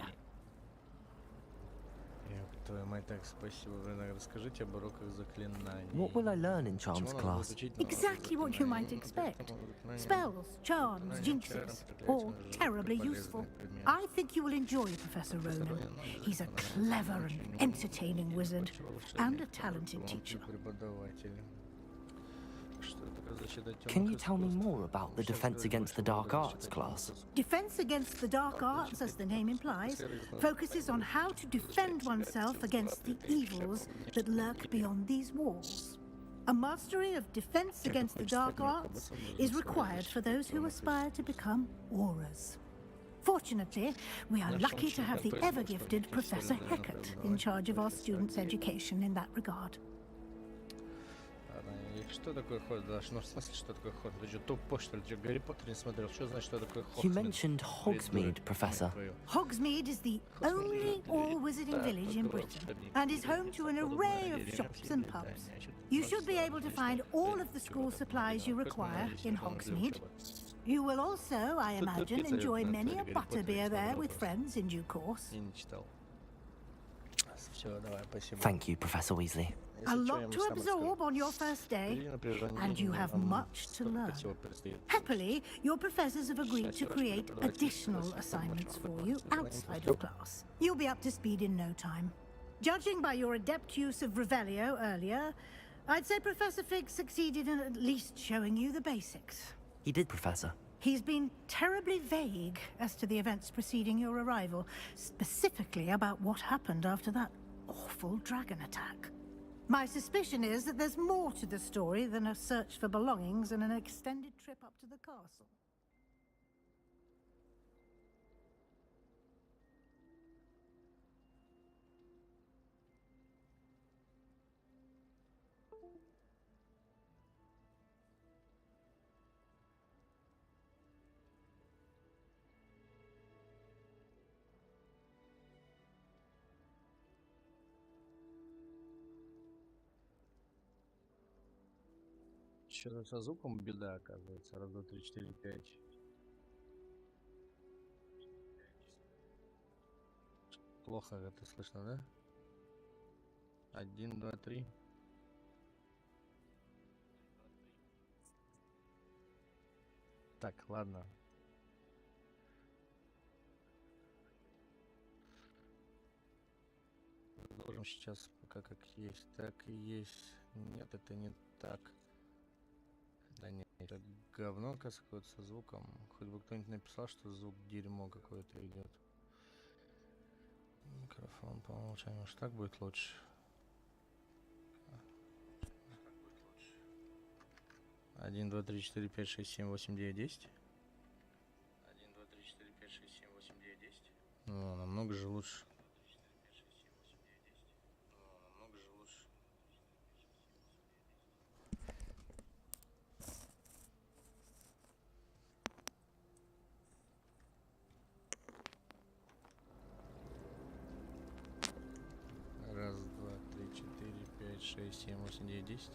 [SPEAKER 3] What will I learn in Charms class?
[SPEAKER 6] Exactly what you might expect. Spells, charms, jinxes, all terribly useful. I think you will enjoy Professor Ronan. He's a clever and entertaining wizard, and a talented teacher.
[SPEAKER 3] Can you tell me more about the Defense Against the Dark Arts class?
[SPEAKER 6] Defense Against the Dark Arts, as the name implies, focuses on how to defend oneself against the evils that lurk beyond these walls. A mastery of Defense Against the Dark Arts is required for those who aspire to become auras. Fortunately, we are lucky to have the ever-gifted Professor Hecat in charge of our students' education in that regard.
[SPEAKER 1] Что такое Хогвартс? Ну, в смысле, что такое Хогвартс? Ты что, тупой, что ли? Ты Гарри Поттер не смотрел? Что значит, что такое Хогвартс?
[SPEAKER 3] You mentioned Hogsmeade, Professor.
[SPEAKER 6] Hogsmeade is the only all-wizarding village in Britain, and is home to an array of shops and pubs. You should be able to find all of the school supplies you require in Hogsmeade. You will also, I imagine, enjoy many a butterbeer there with friends in due course.
[SPEAKER 3] Thank you, Professor Weasley.
[SPEAKER 6] A lot to absorb on your first day, and you have much to learn. Happily, your professors have agreed to create additional assignments for you outside of class. You'll be up to speed in no time. Judging by your adept use of Revelio earlier, I'd say Professor Fig succeeded in at least showing you the basics.
[SPEAKER 3] He did, Professor.
[SPEAKER 6] He's been terribly vague as to the events preceding your arrival, specifically about what happened after that awful dragon attack. My suspicion is that there's more to the story than a search for belongings and an extended trip up to the castle.
[SPEAKER 1] Что-то со звуком беда, оказывается. Раз, два, три, четыре, пять. Плохо это слышно, да? 1, 2, 3. Так, ладно. Продолжим сейчас пока как есть. Так и есть. Нет, это не так. Да нет, это говно какое-то со звуком. Хоть бы кто-нибудь написал, что звук дерьмо какое-то идет. Микрофон по умолчанию. Уж так будет лучше. 1, 2, 3, 4, 5, 6, 7, 8, 9, 10. 1, 2, 3, 4, 5, 6, 7, 8, 9, 10. Ну, намного же лучше. Раз, два, три, четыре, пять, шесть, семь, восемь, девять, 10.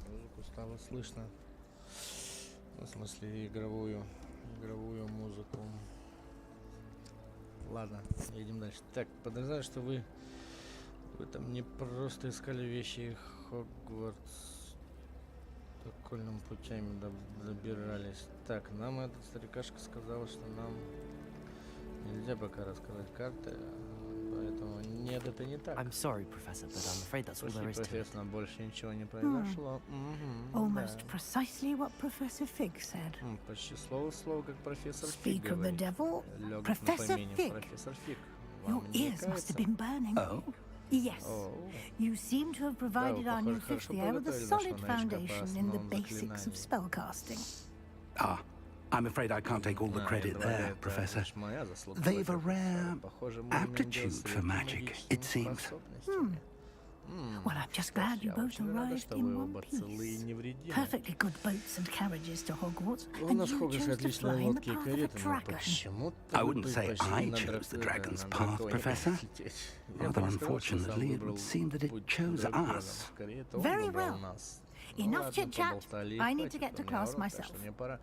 [SPEAKER 1] Музыку стало слышно. В смысле игровую музыку. Ладно, едем дальше. Так, подозреваю, что вы там не просто искали вещи Хогвартс, окольным путями добирались. Так, нам этот старикашка сказал, что нам нельзя пока раскрывать карты, поэтому нет, это не так.
[SPEAKER 3] I'm sorry, Professor, but I'm afraid that's all there is to it.
[SPEAKER 1] Профессор, больше ничего не произошло.
[SPEAKER 6] Almost precisely what Professor Fig said.
[SPEAKER 1] Почти слово в слово, как профессор Фиг
[SPEAKER 6] Speak of the
[SPEAKER 1] говорит.
[SPEAKER 6] devil,
[SPEAKER 1] Лёг на
[SPEAKER 6] Professor
[SPEAKER 1] помине,
[SPEAKER 6] Fig.
[SPEAKER 1] профессор Фиг.
[SPEAKER 6] Your
[SPEAKER 1] Вам не
[SPEAKER 6] ears must
[SPEAKER 1] кажется?
[SPEAKER 6] have been burning.
[SPEAKER 4] Oh?
[SPEAKER 6] Yes.
[SPEAKER 1] Oh.
[SPEAKER 6] You seem to have provided our new fifth year with a solid foundation in the basics of spellcasting.
[SPEAKER 4] Ah, I'm afraid I can't take all the credit there, Professor. They've a rare aptitude for magic, it seems.
[SPEAKER 6] Well, I'm just glad you both arrived in one piece. Perfectly good boats and carriages to Hogwarts, and you chose to fly in the path of a dragon.
[SPEAKER 4] I wouldn't say I chose the dragon's path, Professor. Rather unfortunately, it would seem that it chose us.
[SPEAKER 6] Very well. Enough chit-chat. I need to get to class myself.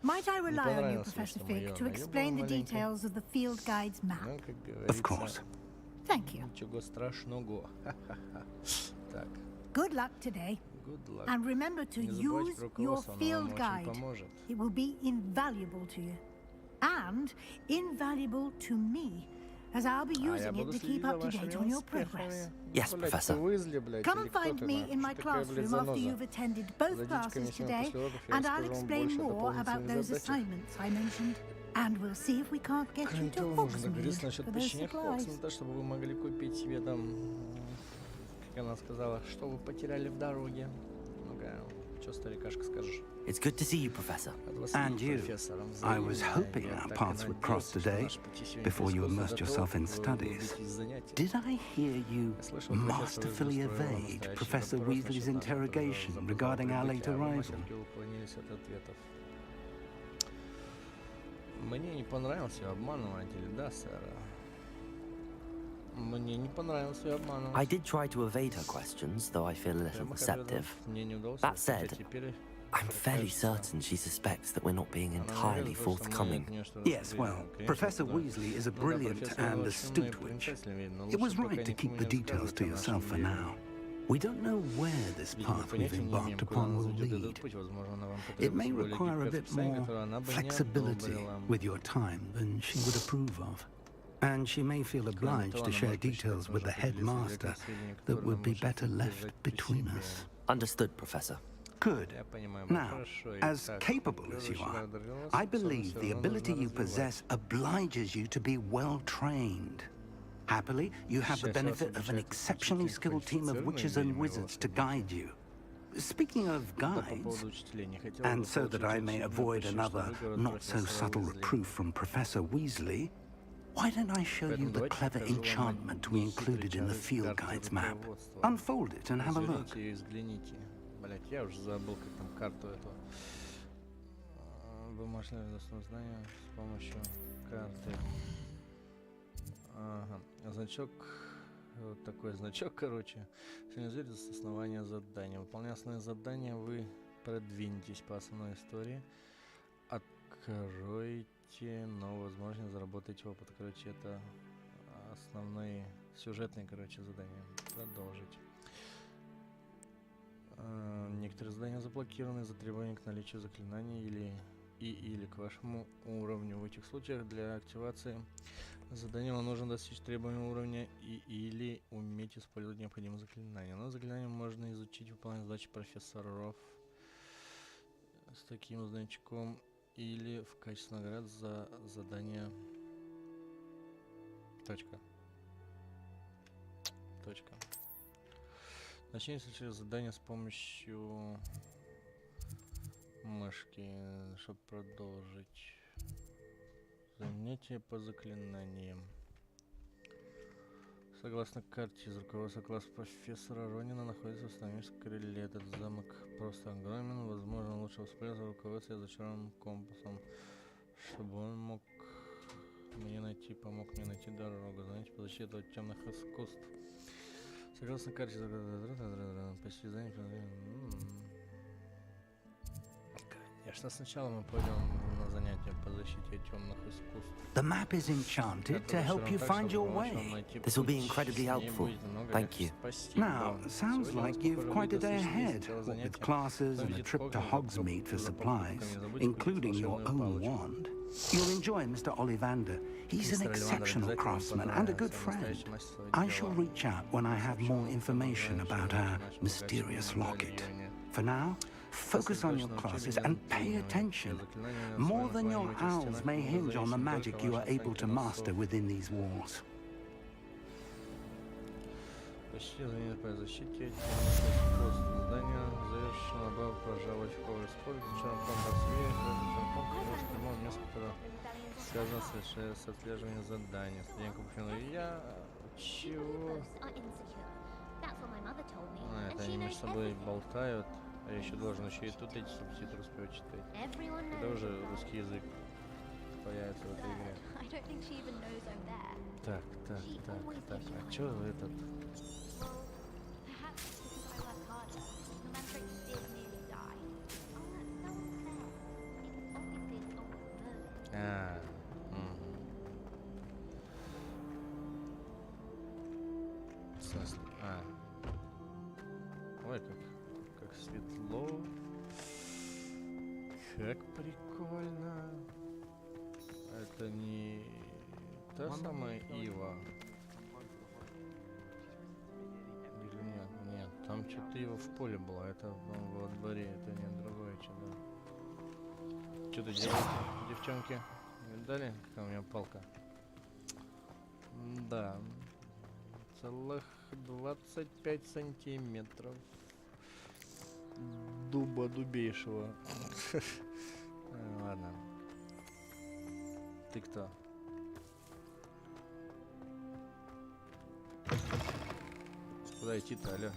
[SPEAKER 6] Might I rely on you, Professor Fig, to explain the details of the field guide's map?
[SPEAKER 4] Of course.
[SPEAKER 6] Thank you.
[SPEAKER 1] Ничего страшного. Так.
[SPEAKER 6] Good luck today.
[SPEAKER 1] Good luck.
[SPEAKER 6] And remember to
[SPEAKER 1] Не забывайте
[SPEAKER 6] use
[SPEAKER 1] про
[SPEAKER 6] your
[SPEAKER 1] руководство, оно
[SPEAKER 6] field
[SPEAKER 1] вам очень
[SPEAKER 6] guide.
[SPEAKER 1] поможет.
[SPEAKER 6] It will be invaluable to you. And invaluable to me, as I'll be using it to keep up to date on your progress.
[SPEAKER 3] Yes, Professor.
[SPEAKER 6] Come and find me in my classroom after you've attended both classes today, and I'll explain more about those assignments I mentioned. And we'll see if we can't get you to Hogsmeade for those supplies.
[SPEAKER 1] Чтобы вы могли купить себе там, как она сказала, что вы потеряли в дороге. Ну-ка, что старикашка скажешь?
[SPEAKER 3] It's good to see you, Professor.
[SPEAKER 4] And you. I was hoping our paths would cross today, before you immersed yourself in studies. Did I hear you masterfully evade Professor Weasley's interrogation regarding our late arrival?
[SPEAKER 1] Мне не понравился ее обманыватель, да, Сара? Мне не понравился ее обманыватель.
[SPEAKER 3] I did try to evade her questions, though I feel a little deceptive. That said, I'm fairly certain she suspects that we're not being entirely forthcoming.
[SPEAKER 4] Yes, well, Professor Weasley is a brilliant and astute witch. It was right to keep the details to yourself for now. We don't know where this path we've embarked upon will lead. It may require a bit more flexibility with your time than she would approve of. And she may feel obliged to share details with the headmaster that would be better left between us.
[SPEAKER 3] Understood, Professor.
[SPEAKER 4] Good. Now, as capable as you are, I believe the ability you possess obliges you to be well trained. Happily, you have the benefit of an exceptionally skilled team of witches and wizards to guide you. Speaking of guides, and so that I may avoid another not-so-subtle reproof from Professor Weasley, why don't I show you the clever enchantment we included in the field guide's map? Unfold it and have a look.
[SPEAKER 1] Блять, я уже забыл, как там карту эту. Бумажное здание с помощью карты. Ага. Значок. Вот такой значок, короче. Сигнализирует основание задания. Выполняя основное задание, вы продвинетесь по основной истории. Откройте новую возможность заработать опыт. Короче, это основные сюжетные, короче, задания. Продолжить. Некоторые задания заблокированы из-за требований к наличию заклинаний или к вашему уровню. В этих случаях для активации задания вам нужно достичь требуемого уровня или уметь использовать необходимые заклинания. Но заклинания можно изучить, выполняя задачи профессоров с таким значком или в качестве наград за задание. Точка. Начните через задание с помощью мышки, чтобы продолжить. Занятие по заклинаниям. Согласно карте из руководства класса профессора Ронина находится в Станическом крыле. Этот замок просто огромен. Возможно, лучше воспользоваться руководством зачарованным компасом, чтобы он помог мне найти дорогу. Знаете, по защите от темных искусств. Согласно карте, почти занятие. Конечно, сначала мы пойдем на занятия по защите темных искусств.
[SPEAKER 4] The map is enchanted to help you find your way.
[SPEAKER 3] This will be incredibly helpful. Thank you.
[SPEAKER 4] Now, sounds like you've quite a day ahead, what with classes and a trip to Hogsmeade for supplies, including your own wand. You'll enjoy Mr. Ollivander. He's an exceptional craftsman and a good friend. I shall reach out when I have more information about our mysterious locket. For now, focus on your classes and pay attention. More than your owls may hinge on the magic you are able to master within these walls.
[SPEAKER 1] Почти занятие по защите здания завершено. Было пожаловать в Hogwarts Legacy. Зачем компас мир, место, которое связано с отслеживанием заданий. Студентка покинула я. Чего? Это они между собой болтают. А я еще должен еще и тут эти субтитры успевать читать. Когда уже русский язык появится в этой игре? Так. А чё этот? Ой, как светло. Как прикольно. Это не та самая Ива. Или нет? Нет, там что-то Ива в поле была. Это во дворе, это не другое что-то. Что-то делаете, девчонки? Видали, какая у меня палка? Да. Целых 25 сантиметров. Дуба дубейшего. Ладно. Ты кто? Куда идти-то, алё?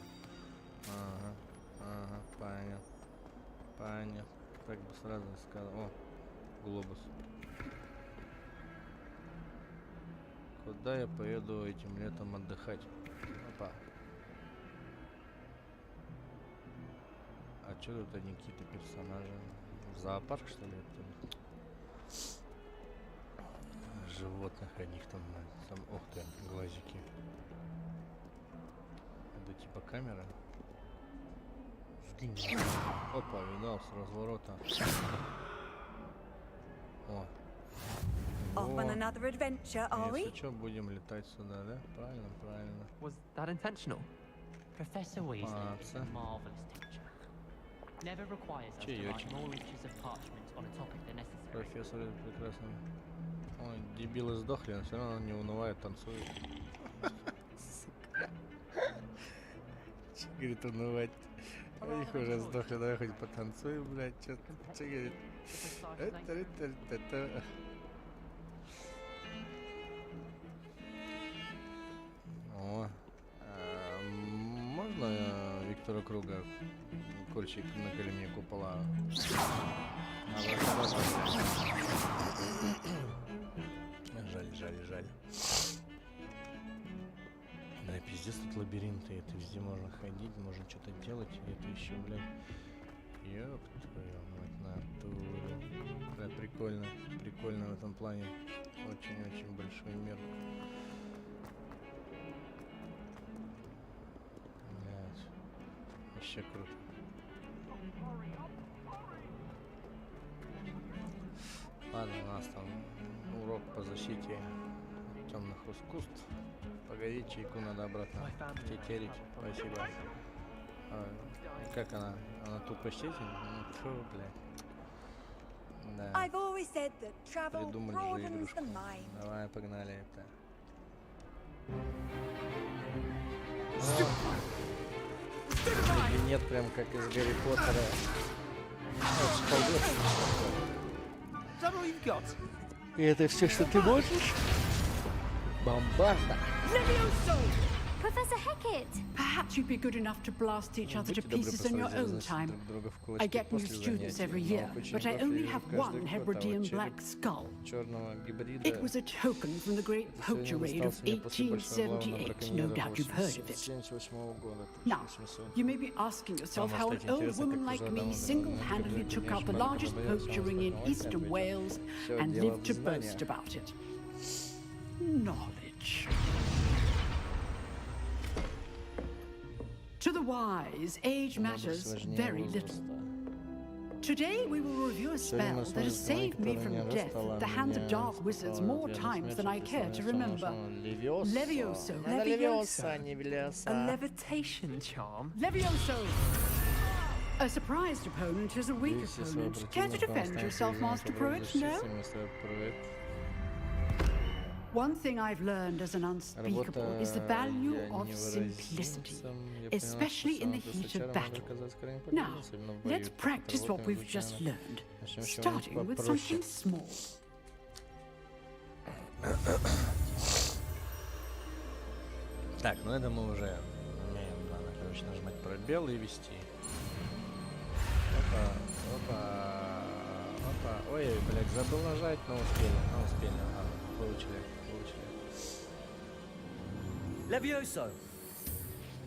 [SPEAKER 1] Ага, понятно. Так бы сразу сказал. О, глобус. Куда я поеду этим летом отдыхать? Опа. А что тут они какие-то персонажи? В зоопарк, что ли? Животных одних там. Ух ты, глазики. Это типа камера. Опа, видал с разворота. О.
[SPEAKER 2] Off on another adventure, are we?
[SPEAKER 1] Если что, будем летать сюда, да? Правильно.
[SPEAKER 11] Was that intentional? Professor Weasley is a marvelous teacher. Never requires us to write more inches of parchment on a topic than necessary.
[SPEAKER 1] Профессор прекрасно. Ой, дебилы сдохли, но все равно не унывает, танцует. Че, говорит, унывать? Их уже сдохли, давай хоть потанцуем, блядь, че говорит? О, можно Виктора Круга кольчик наколи мне купола? Жаль. Да, пиздец, тут лабиринты, это везде можно ходить, можно что-то делать, и это еще, блядь, ёб твою мать, натуре. Да, прикольно в этом плане, очень большой мир. Блядь, вообще круто. Ладно, у нас там урок по защите темных искусств. Погоди, чайку надо обратно тетерить. Спасибо. Как она? Она тут почтительна? Фу, блядь.
[SPEAKER 15] I've always said that travel
[SPEAKER 1] Придумали же
[SPEAKER 15] broadens the
[SPEAKER 1] игрушку.
[SPEAKER 15] mind.
[SPEAKER 1] Давай, погнали это. Нет, прям как из Гарри Поттера. И это все, что ты можешь? Бомбарда.
[SPEAKER 12] Professor Hecat!
[SPEAKER 16] Perhaps you'd be good enough to blast each other to pieces in your own time. I get new students every year, but I only have one Hebridean black skull. It was a token from the Great Poacher Raid of 1878. No doubt you've heard of it. Now, you may be asking yourself how an old woman like me single-handedly took out the largest poacher ring in eastern Wales and lived to boast about it. Knowledge. To the wise, age matters very little. Today we will review a spell that has saved me from death at the hands of dark wizards more times than I care to remember. Levioso.
[SPEAKER 14] A levitation charm?
[SPEAKER 16] Levioso! A surprised opponent is a weak opponent. Care to defend yourself, Master Pruitt? No? One thing I've learned as an unspeakable is the value of simplicity, especially in the heat of battle. Now, let's practice what we've just learned, starting with something small.
[SPEAKER 1] Так, ну это мы уже умеем, надо, короче, нажимать пробел и вести. Опа, опа, опа. Ой, блядь, забыл нажать, но успели, Ага, получили.
[SPEAKER 3] Levioso.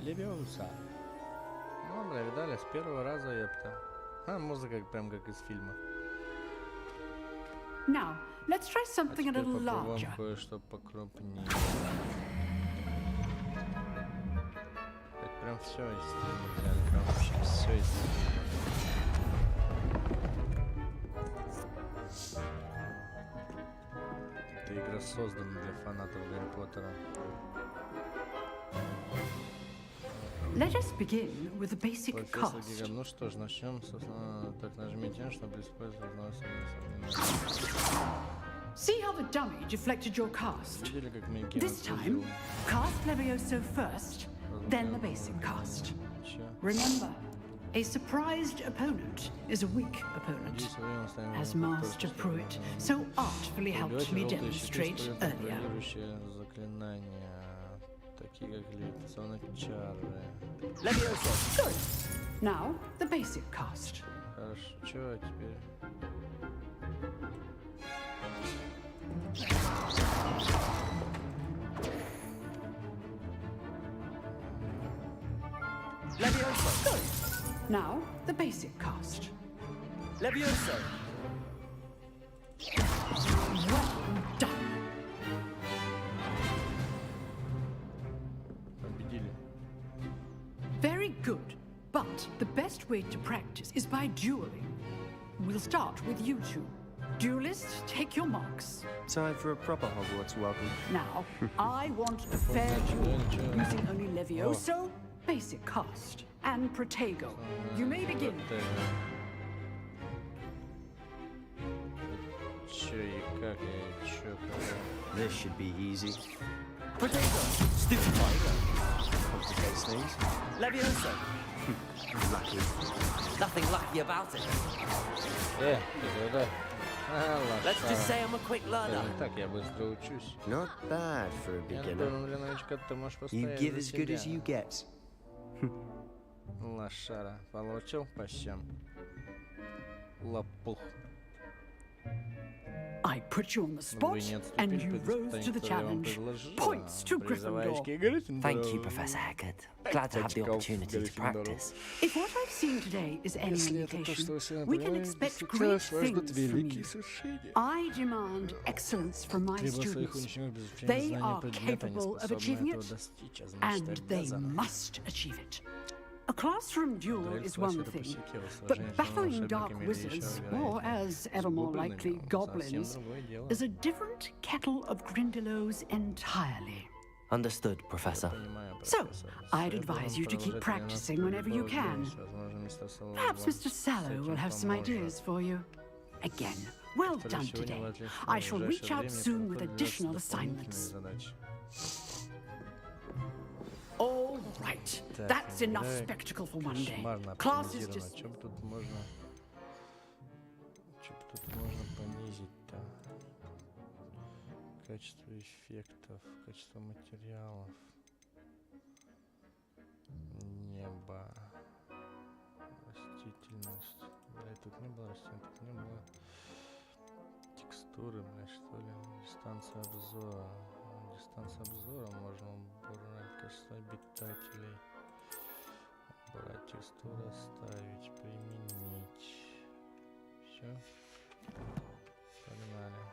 [SPEAKER 1] Левиоса. Ну, бля, видали, с первого раза, ёпта. А, музыка прям как из фильма.
[SPEAKER 16] Now, let's try something a little larger.
[SPEAKER 1] Кое-что покрупнее. Так прям все из фильма взяли, прям вообще все из фильма. Эта игра создана для фанатов Гарри Поттера.
[SPEAKER 16] Let us begin with the basic cast.
[SPEAKER 1] Ну что ж, начнем с... Так, нажмите, чтобы использовать
[SPEAKER 16] See how the dummy deflected your cast? This time, cast Levioso first, then the basic cast. Remember, a surprised opponent is a weak opponent, as Master Pruitt so artfully helped me demonstrate earlier. Good. Now, the basic cast.
[SPEAKER 1] Хорошо, теперь...
[SPEAKER 16] Levioso. Good. Now, the basic cast.
[SPEAKER 3] Levioso.
[SPEAKER 16] Well done. Very good, but the best way to practice is by dueling. We'll start with you two. Duelists, take your marks.
[SPEAKER 14] Time for a proper Hogwarts welcome.
[SPEAKER 16] Now, I want a fair duel, using only Levioso, basic cast, and Protego. You may begin.
[SPEAKER 14] This should be easy.
[SPEAKER 3] Protego. Stupid Levioso.
[SPEAKER 14] Lucky.
[SPEAKER 3] Nothing lucky about it.
[SPEAKER 1] Yeah,
[SPEAKER 3] let's just say I'm a quick learner.
[SPEAKER 14] Not bad for a beginner. You give as good as you get.
[SPEAKER 1] Лошара. Получил по щам. Лопух.
[SPEAKER 16] I put you on the spot, and you rose to the challenge. Points to Gryffindor.
[SPEAKER 3] Thank you, Professor Hecat. Glad to have the opportunity to practice.
[SPEAKER 16] If what I've seen today is any indication, we can expect great things from you. I demand excellence from my students. They are capable of achieving it, and they must achieve it. A classroom duel is one thing, but battling dark wizards, or as ever more likely, goblins, is a different kettle of Grindylows entirely.
[SPEAKER 3] Understood, Professor.
[SPEAKER 16] So, I'd advise you to keep practicing whenever you can. Perhaps Mr. Sallow will have some ideas for you. again. Well done today. I shall reach out soon with additional assignments. All right, that's enough spectacle for one day. Class is just...
[SPEAKER 1] Что тут можно понизить-то? Качество эффектов, качество материалов, небо, растительность. Блядь, тут не было растений, тут не было текстуры, блядь, что ли. Дистанция обзора. Дистанция обзора можно убрать, качество обитателей. Убрать текстуру, оставить, применить. Все. Погнали.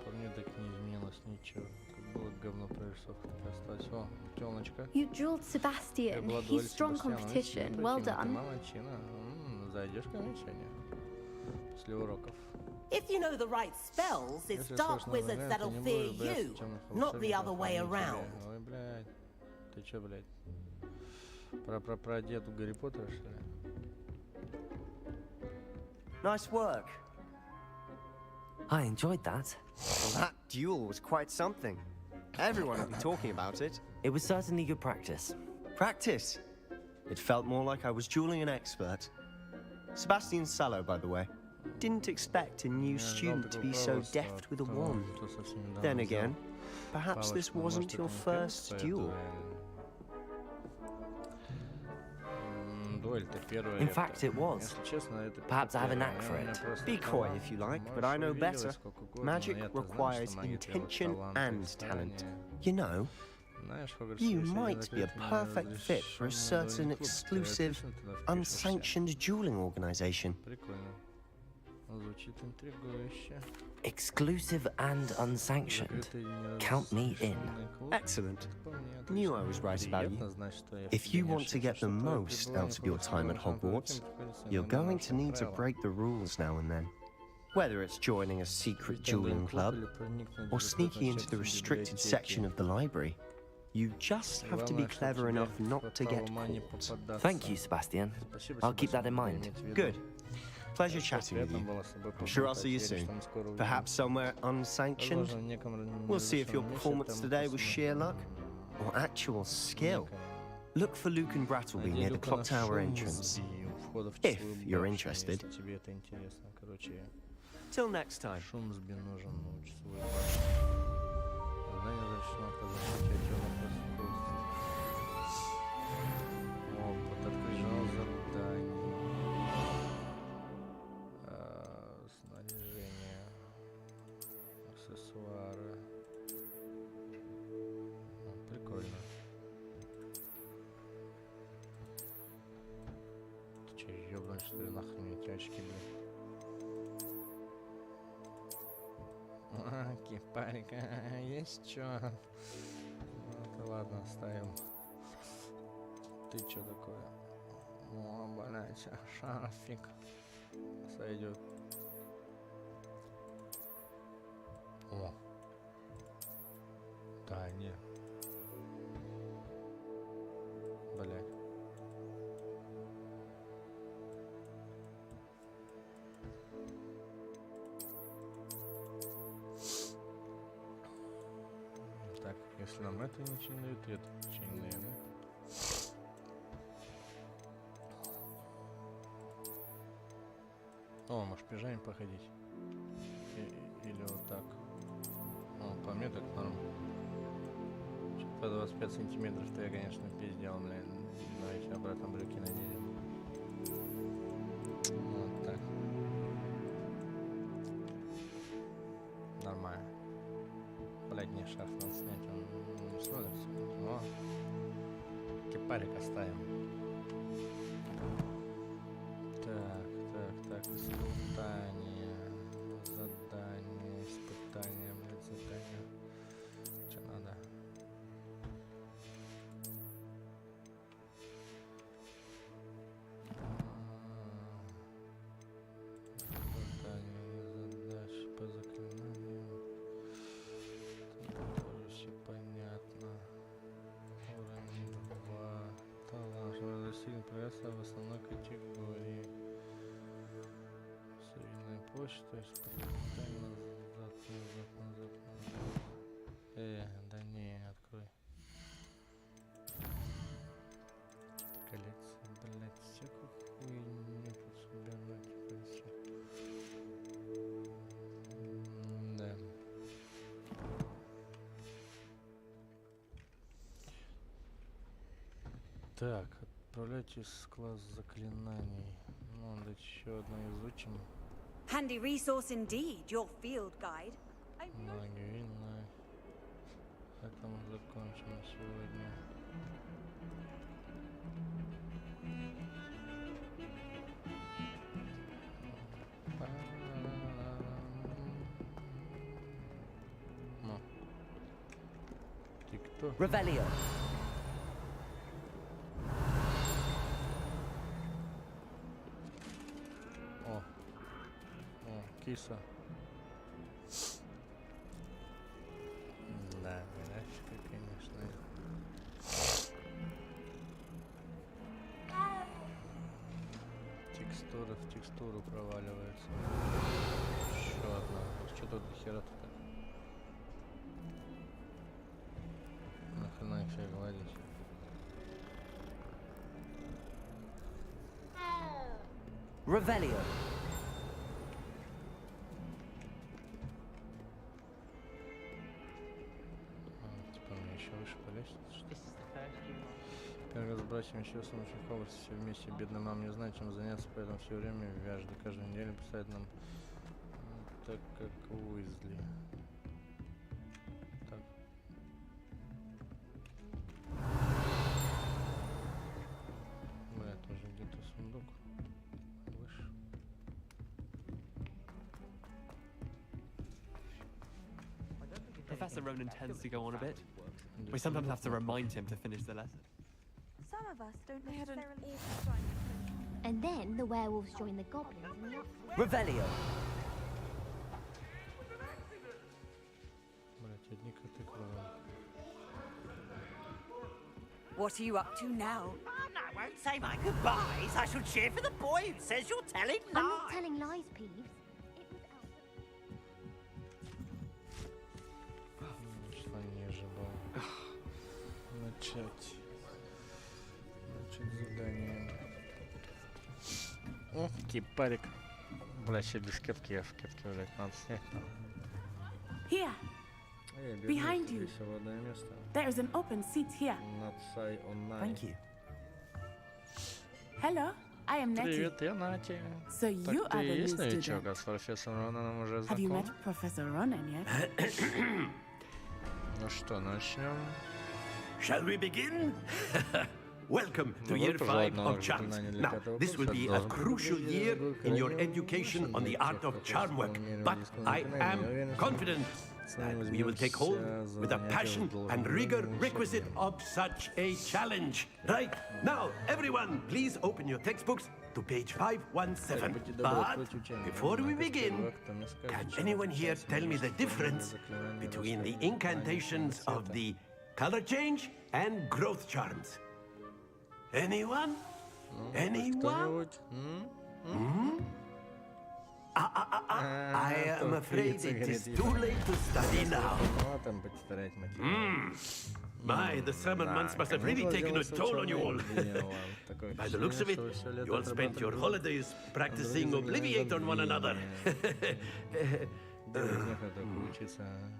[SPEAKER 1] По мне так не изменилось ничего. Как было говно прорисовка, так и осталось. О, тёлочка.
[SPEAKER 12] You drilled Sebastian. He's strong competition. Well done.
[SPEAKER 1] Молодчина. Зайдешь ко мне сегодня? После уроков.
[SPEAKER 17] If you know the right spells, it's dark wizards that'll fear you, not the other way around.
[SPEAKER 1] Ой, блядь. Ты чё, блядь? Про деду Гарри Поттера, что ли?
[SPEAKER 14] Nice work.
[SPEAKER 3] I enjoyed that.
[SPEAKER 14] Well, that duel was quite something. Everyone will be talking about it.
[SPEAKER 3] It was certainly good practice.
[SPEAKER 14] Practice? It felt more like I was dueling an expert. Sebastian Sallow, by the way. Didn't expect a new student to be so deft with a wand. Then again, perhaps this wasn't your first duel.
[SPEAKER 3] In fact, it was. Perhaps I have a knack for it.
[SPEAKER 14] Be coy if you like, but I know better. Magic requires intention and talent. You know, you might be a perfect fit for a certain exclusive, unsanctioned dueling organization.
[SPEAKER 3] Exclusive and unsanctioned. Count me in.
[SPEAKER 14] Excellent. Knew I was right about you. If you want to get the most out of your time at Hogwarts, you're going to need to break the rules now and then. Whether it's joining a secret dueling club or sneaking into the restricted section of the library, you just have to be clever enough not to get caught.
[SPEAKER 3] Thank you, Sebastian. I'll keep that in mind.
[SPEAKER 14] Good. Pleasure chatting with you. I'm sure I'll see you soon. Perhaps somewhere unsanctioned. We'll see if your performance today was sheer luck or actual skill. Look for Luke and Brattleby near the clock tower entrance, if you're interested. Till next time.
[SPEAKER 1] Что ли, нахрен эти очки, блин? Кипарика, есть чё? Ну, ладно, ставим. Ты чё такое? О, блядь, шарфик. Сойдет. О. Да, не. Блядь. Если нам это ничего не дает, это ничего не дает, да? О, можешь в пижаме походить. Или вот так. О, по мне так норм. По 25 сантиметров-то я, конечно, пиздел, блин. Давайте обратно брюки наденем. Вот так. Нормально. Блядь, не, шарф надо снять, он не смотрится. О, кипарик оставим. Так, испытание, задание, испытание, блядь, задание. Что надо? Задание, задачи по заклинанию. Все понятно. Уровень 2, талаш. появляться в основной категории. Средняя площадь, то есть назад. Да не, открой. Коллекция, блять, всякую хуйню тут собирать. Да. Так, отправляйтесь в класс заклинаний. Ну, надо еще одно изучим.
[SPEAKER 15] Handy resource indeed, your field guide.
[SPEAKER 1] Магию, на этом закончим на сегодня. Ну. Ты кто?
[SPEAKER 3] Revelio.
[SPEAKER 1] Киса. Да, графика, конечно. Текстура в текстуру проваливается. Еще одна. Что тут до хера такое? Нахрена их всех гладить?
[SPEAKER 3] Revelio.
[SPEAKER 1] Первый раз с братьями еще с ночью в Хогвартсе все вместе. Бедная мама не знает, чем заняться, поэтому все время вяжет. Каждую неделю писает нам так, как Уизли. Так. Бля, тоже где-то сундук. Выше.
[SPEAKER 11] Professor Ronan tends to go on a bit. We sometimes have to remind him to finish the lesson.
[SPEAKER 2] Some of us don't necessarily.
[SPEAKER 9] And then the werewolves join the goblins in the uproar.
[SPEAKER 3] Revelio.
[SPEAKER 15] What are you up to now?
[SPEAKER 17] I won't say my goodbyes. I shall cheer for the boy who says you're telling lies.
[SPEAKER 9] I'm not telling lies, Peeves. It was
[SPEAKER 1] Что ниже было? Начать задание. О, кипарик. Бля, еще без кепки, я в кепке, блядь, надо снять там.
[SPEAKER 13] Here. Behind you. There is an open seat here.
[SPEAKER 3] Thank you.
[SPEAKER 13] Hello, I am Nettie.
[SPEAKER 1] Привет, я Нати.
[SPEAKER 13] So you
[SPEAKER 1] Так
[SPEAKER 13] are
[SPEAKER 1] ты
[SPEAKER 13] the new
[SPEAKER 1] есть новичок,
[SPEAKER 13] student.
[SPEAKER 1] а с профессором Ронаном уже
[SPEAKER 13] Have you
[SPEAKER 1] знаком?
[SPEAKER 13] met Professor Ronan yet?
[SPEAKER 1] Ну что, начнем?
[SPEAKER 18] Shall we begin? Welcome to year 5 of Charms. Now, this will be a crucial year in your education on the art of charm work, but I am confident that we will take hold with the passion and rigor requisite of such a challenge. Right, now, everyone, please open your textbooks to page 517. But before we begin, can anyone here tell me the difference between the incantations of the color change and growth charms? Anyone? Anyone? I am afraid it is too late to study now. My, the summer months must have really taken a toll on you all. By the looks of it, you all spent your holidays practicing Obliviate on one another.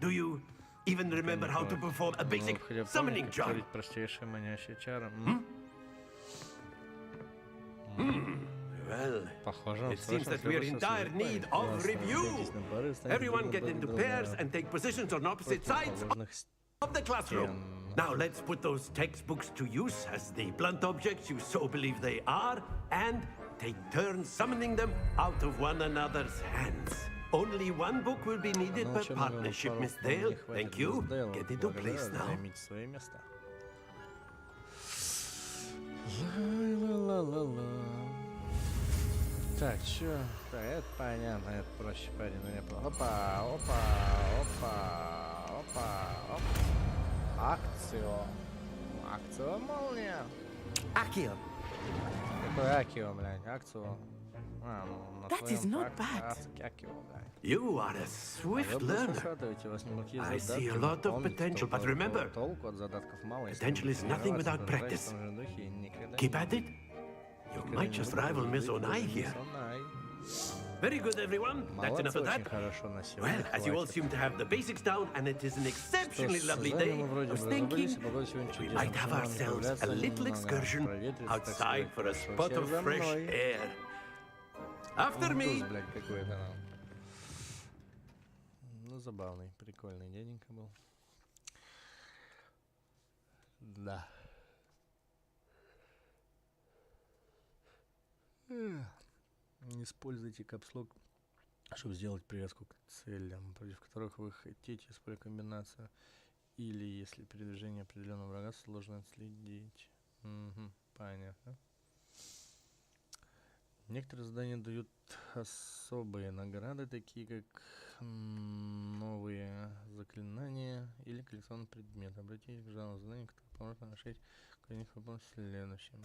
[SPEAKER 18] Do you even remember how to perform a basic summoning charm? Well, it seems that we're in dire need of review. Everyone get into pairs and take positions on opposite sides of the classroom. Now let's put those textbooks to use as the blunt objects you so believe they are, and take turns summoning them out of one another's hands. Only one book will be needed per partnership, Miss Dale. Thank you. Get into place now.
[SPEAKER 1] Так, чё? Да, это понятно, это проще парень, но не было. Опа, опа, опа, опа, опа. Акцио. Акцио молния.
[SPEAKER 3] Accio.
[SPEAKER 1] такое Акио, блядь? Акцио.
[SPEAKER 13] That is not bad.
[SPEAKER 18] You are a swift learner. I see a lot of potential, but remember, potential is nothing without practice. Keep at it. You might just rival Miss Onai here. Very good, everyone. That's enough of that. Well, as you all seem to have the basics down, and it is an exceptionally lovely day, I was thinking we might have ourselves a little excursion outside for a spot of fresh air. After me.
[SPEAKER 1] Ну, забавный, прикольный дяденька был. Да. Используйте капслок, чтобы сделать привязку к целям, против которых вы хотите использовать комбинацию. Или если передвижение определенного врага сложно отследить. Понятно. Некоторые задания дают особые награды, такие как новые заклинания или коллекционный предмет. Обратитесь к жанру заданий, которые поможет вам решить, как них выполнить следующим.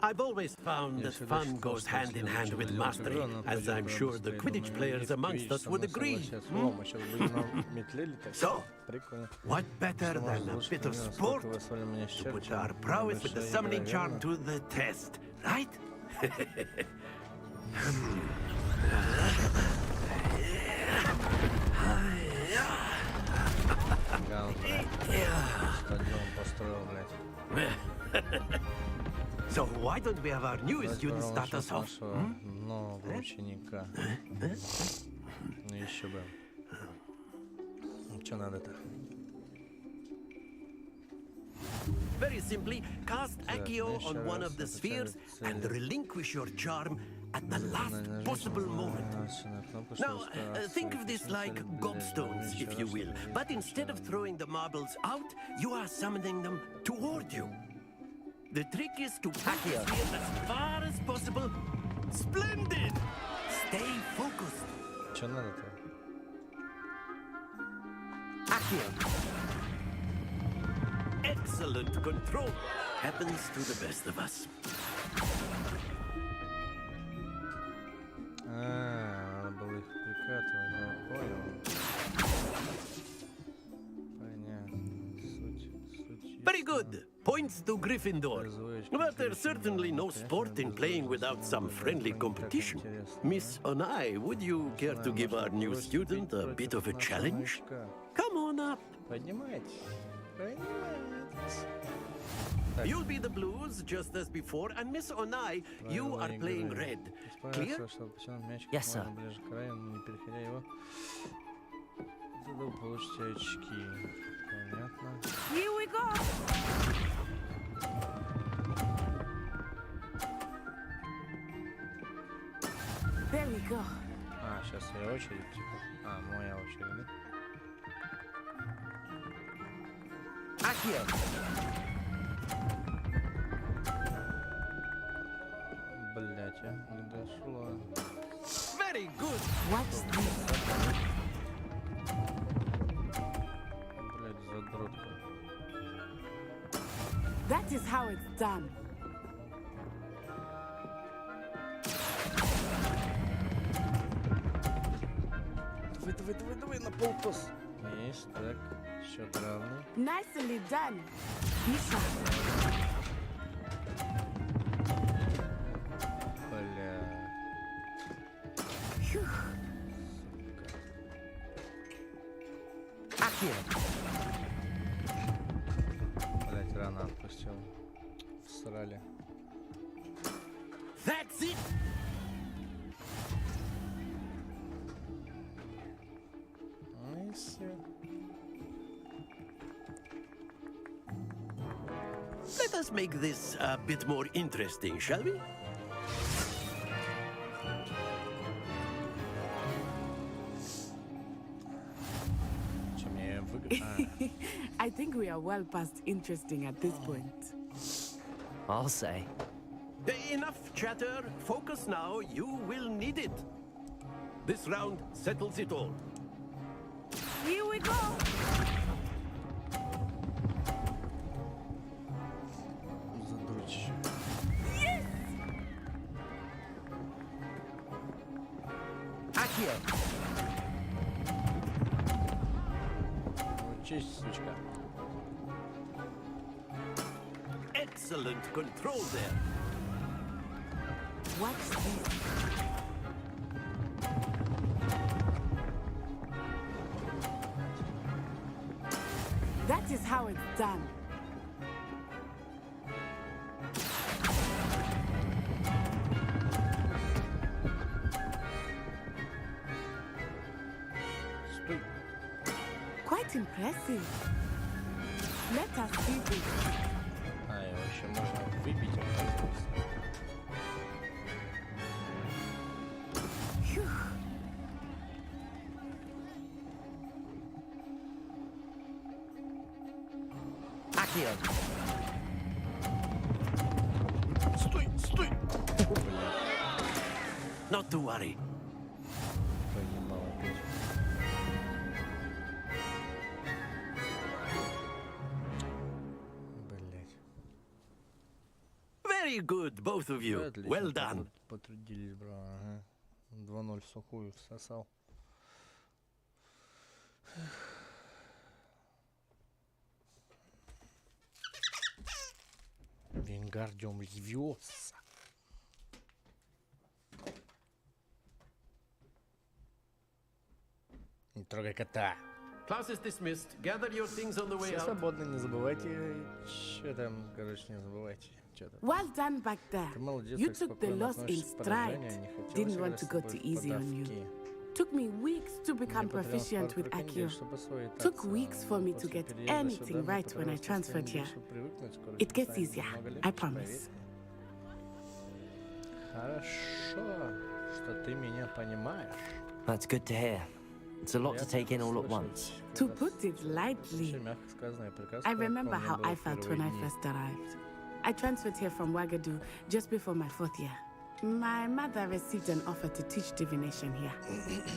[SPEAKER 18] I've always found that fun goes hand in hand with mastery, as I'm sure the Quidditch players amongst us would agree. So, what better than a bit of sport to put our prowess with the summoning charm to the test, right? So why don't we have our newest student start us off?
[SPEAKER 1] Нового ученика. Ну еще бы. Что надо-то?
[SPEAKER 18] Very simply, cast Accio on one of the spheres and relinquish your charm at the last possible moment. Now, think of this like gobstones, if you will, but instead of throwing the marbles out, you are summoning them toward you. The trick is to pack the sphere as far as possible. Splendid! Stay focused.
[SPEAKER 1] Что надо-то?
[SPEAKER 18] Accio. Excellent control. Happens to the best of us.
[SPEAKER 1] Надо было их прикатывать, я понял. Понятно. Суть.
[SPEAKER 18] Very good. Points to Gryffindor. But there's certainly no sport in playing without some friendly competition. Miss Onai, would you care to give our new student a bit of a challenge? Come on up. You'll be the blues, just as before, and Miss Onai, you are playing red. Clear?
[SPEAKER 3] Yes, sir.
[SPEAKER 13] Here we go. There we go.
[SPEAKER 1] Сейчас я очередь, типа. Моя очередь, да?
[SPEAKER 18] Accio.
[SPEAKER 1] Блять, не дошло.
[SPEAKER 18] Very good.
[SPEAKER 13] What's this?
[SPEAKER 1] Блять, задротка.
[SPEAKER 13] That is how it's done.
[SPEAKER 1] Давай на полтос. Есть, так, счет равный.
[SPEAKER 13] Nicely done. Misha.
[SPEAKER 1] Бля. Блять, рано отпустил. Всрали.
[SPEAKER 18] That's it. Let us make this a bit more interesting, shall we?
[SPEAKER 1] Че, мне
[SPEAKER 13] I think we are well past interesting at this point.
[SPEAKER 3] I'll say.
[SPEAKER 18] Enough chatter. Focus now. You will need it. This round settles it all.
[SPEAKER 13] Here we go! Yes!
[SPEAKER 1] Акия! Учись, сучка.
[SPEAKER 18] Excellent control there.
[SPEAKER 13] What's this? That is how it's done. Quite impressive. Let us see this.
[SPEAKER 1] Его еще можно выбить, оказывается.
[SPEAKER 3] Акия!
[SPEAKER 18] Стой, стой! Not to worry. Very good, both of you. Well done.
[SPEAKER 1] Потрудились, бро. Ага. 2-0 в сухую всосал. Вингардиум Львиоса. Не трогай кота.
[SPEAKER 18] Class is dismissed. Gather your things on the way
[SPEAKER 1] Все
[SPEAKER 18] out.
[SPEAKER 1] свободны, не забывайте. Что там, короче, не забывайте.
[SPEAKER 13] Well done back there. You took the loss in stride. Didn't want to go too easy on you. Took me weeks to become proficient with Akio. Took weeks for me to get anything right when I transferred here. It gets easier, I promise.
[SPEAKER 1] Хорошо, что ты меня понимаешь.
[SPEAKER 3] That's good to hear. It's a lot to take in all at once.
[SPEAKER 13] To put it lightly, I remember how I felt when I first arrived. I transferred here from Ouagadougou just before my 4th year. My mother received an offer to teach divination here.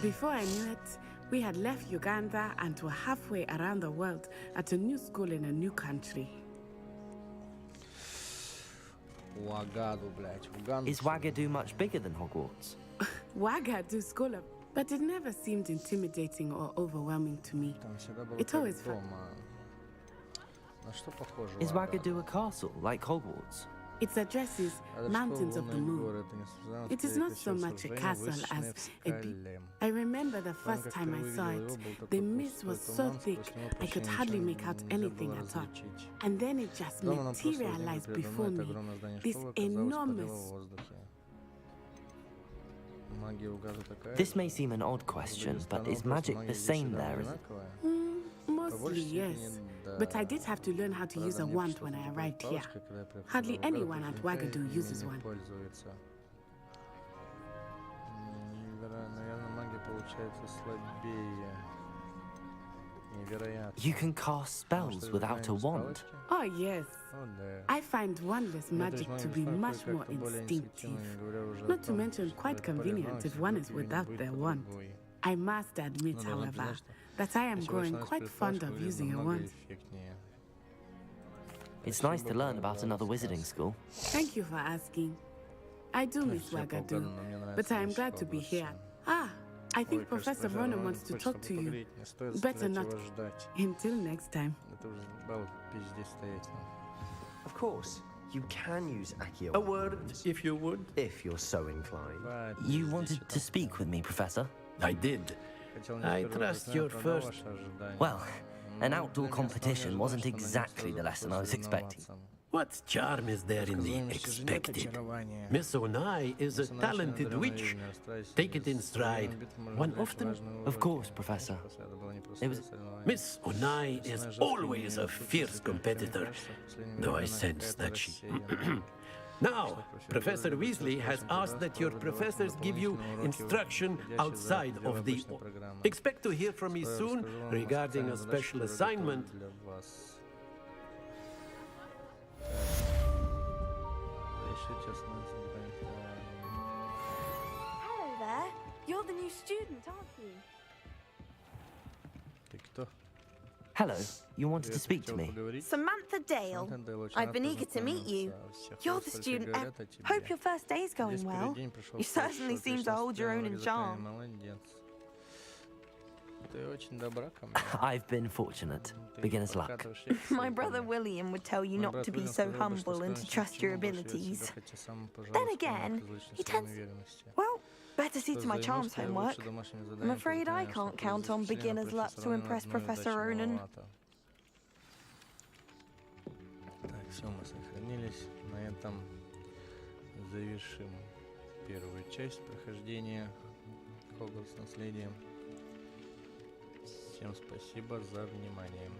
[SPEAKER 13] Before I knew it, we had left Uganda and were halfway around the world at a new school in a new country.
[SPEAKER 3] Is Ouagadougou much bigger than Hogwarts?
[SPEAKER 13] Ouagadougou School, but it never seemed intimidating or overwhelming to me. It always felt...
[SPEAKER 3] Is Ouagadougou a castle, like Hogwarts?
[SPEAKER 13] Its address is Mountains of the Moon. It is not so much a castle as a deep. I remember the first time I saw it, the mist was so thick I could hardly make out anything at all. And then it just materialized before me, this enormous...
[SPEAKER 3] This may seem an odd question, but is magic the same there as...
[SPEAKER 13] Mostly, yes. But I did have to learn how to use a wand when I arrived here. Hardly anyone at Ouagadougou uses one.
[SPEAKER 3] You can cast spells without a wand?
[SPEAKER 13] Oh, yes. I find wandless magic to be much more instinctive. Not to mention quite convenient if one is without their wand. I must admit, however, that I am growing quite fond of using a wand.
[SPEAKER 3] It's nice to learn about another wizarding school.
[SPEAKER 13] Thank you for asking. I do miss Ouagadougou, but I am glad to be here. Ah, I think Professor Vernon wants to talk to you. Better not. Until next time.
[SPEAKER 14] Of course, you can use Accio.
[SPEAKER 18] A word, if you would.
[SPEAKER 14] If you're so inclined.
[SPEAKER 3] You wanted to speak with me, Professor?
[SPEAKER 18] I did. I trust your first...
[SPEAKER 3] Well, an outdoor competition wasn't exactly the lesson I was expecting.
[SPEAKER 18] What charm is there in the expected? Miss Onai is a talented witch. Take it in stride. One often...
[SPEAKER 3] Of course, Professor. It was...
[SPEAKER 18] Miss Onai is always a fierce competitor, though I sense that she... Now, Professor Weasley has asked that your professors give you instruction outside of the... Expect to hear from me soon regarding a special assignment.
[SPEAKER 2] Hello there. You're the new student, aren't you?
[SPEAKER 3] Hello, you wanted to speak to me?
[SPEAKER 2] Samantha Dale. I've been eager to meet you. You're the student. Hope your first day's going well. You certainly seem to hold your own in charm.
[SPEAKER 3] I've been fortunate. Beginner's luck.
[SPEAKER 2] My brother William would tell you not to be so humble and to trust your abilities. Then again, he tends... Well, better see to my charms homework. I'm afraid I can't count on beginner's luck to impress Professor Ronan.
[SPEAKER 1] Так, все, мы сохранились. На этом завершим первую часть прохождения Хогвартс наследия. Всем спасибо за внимание.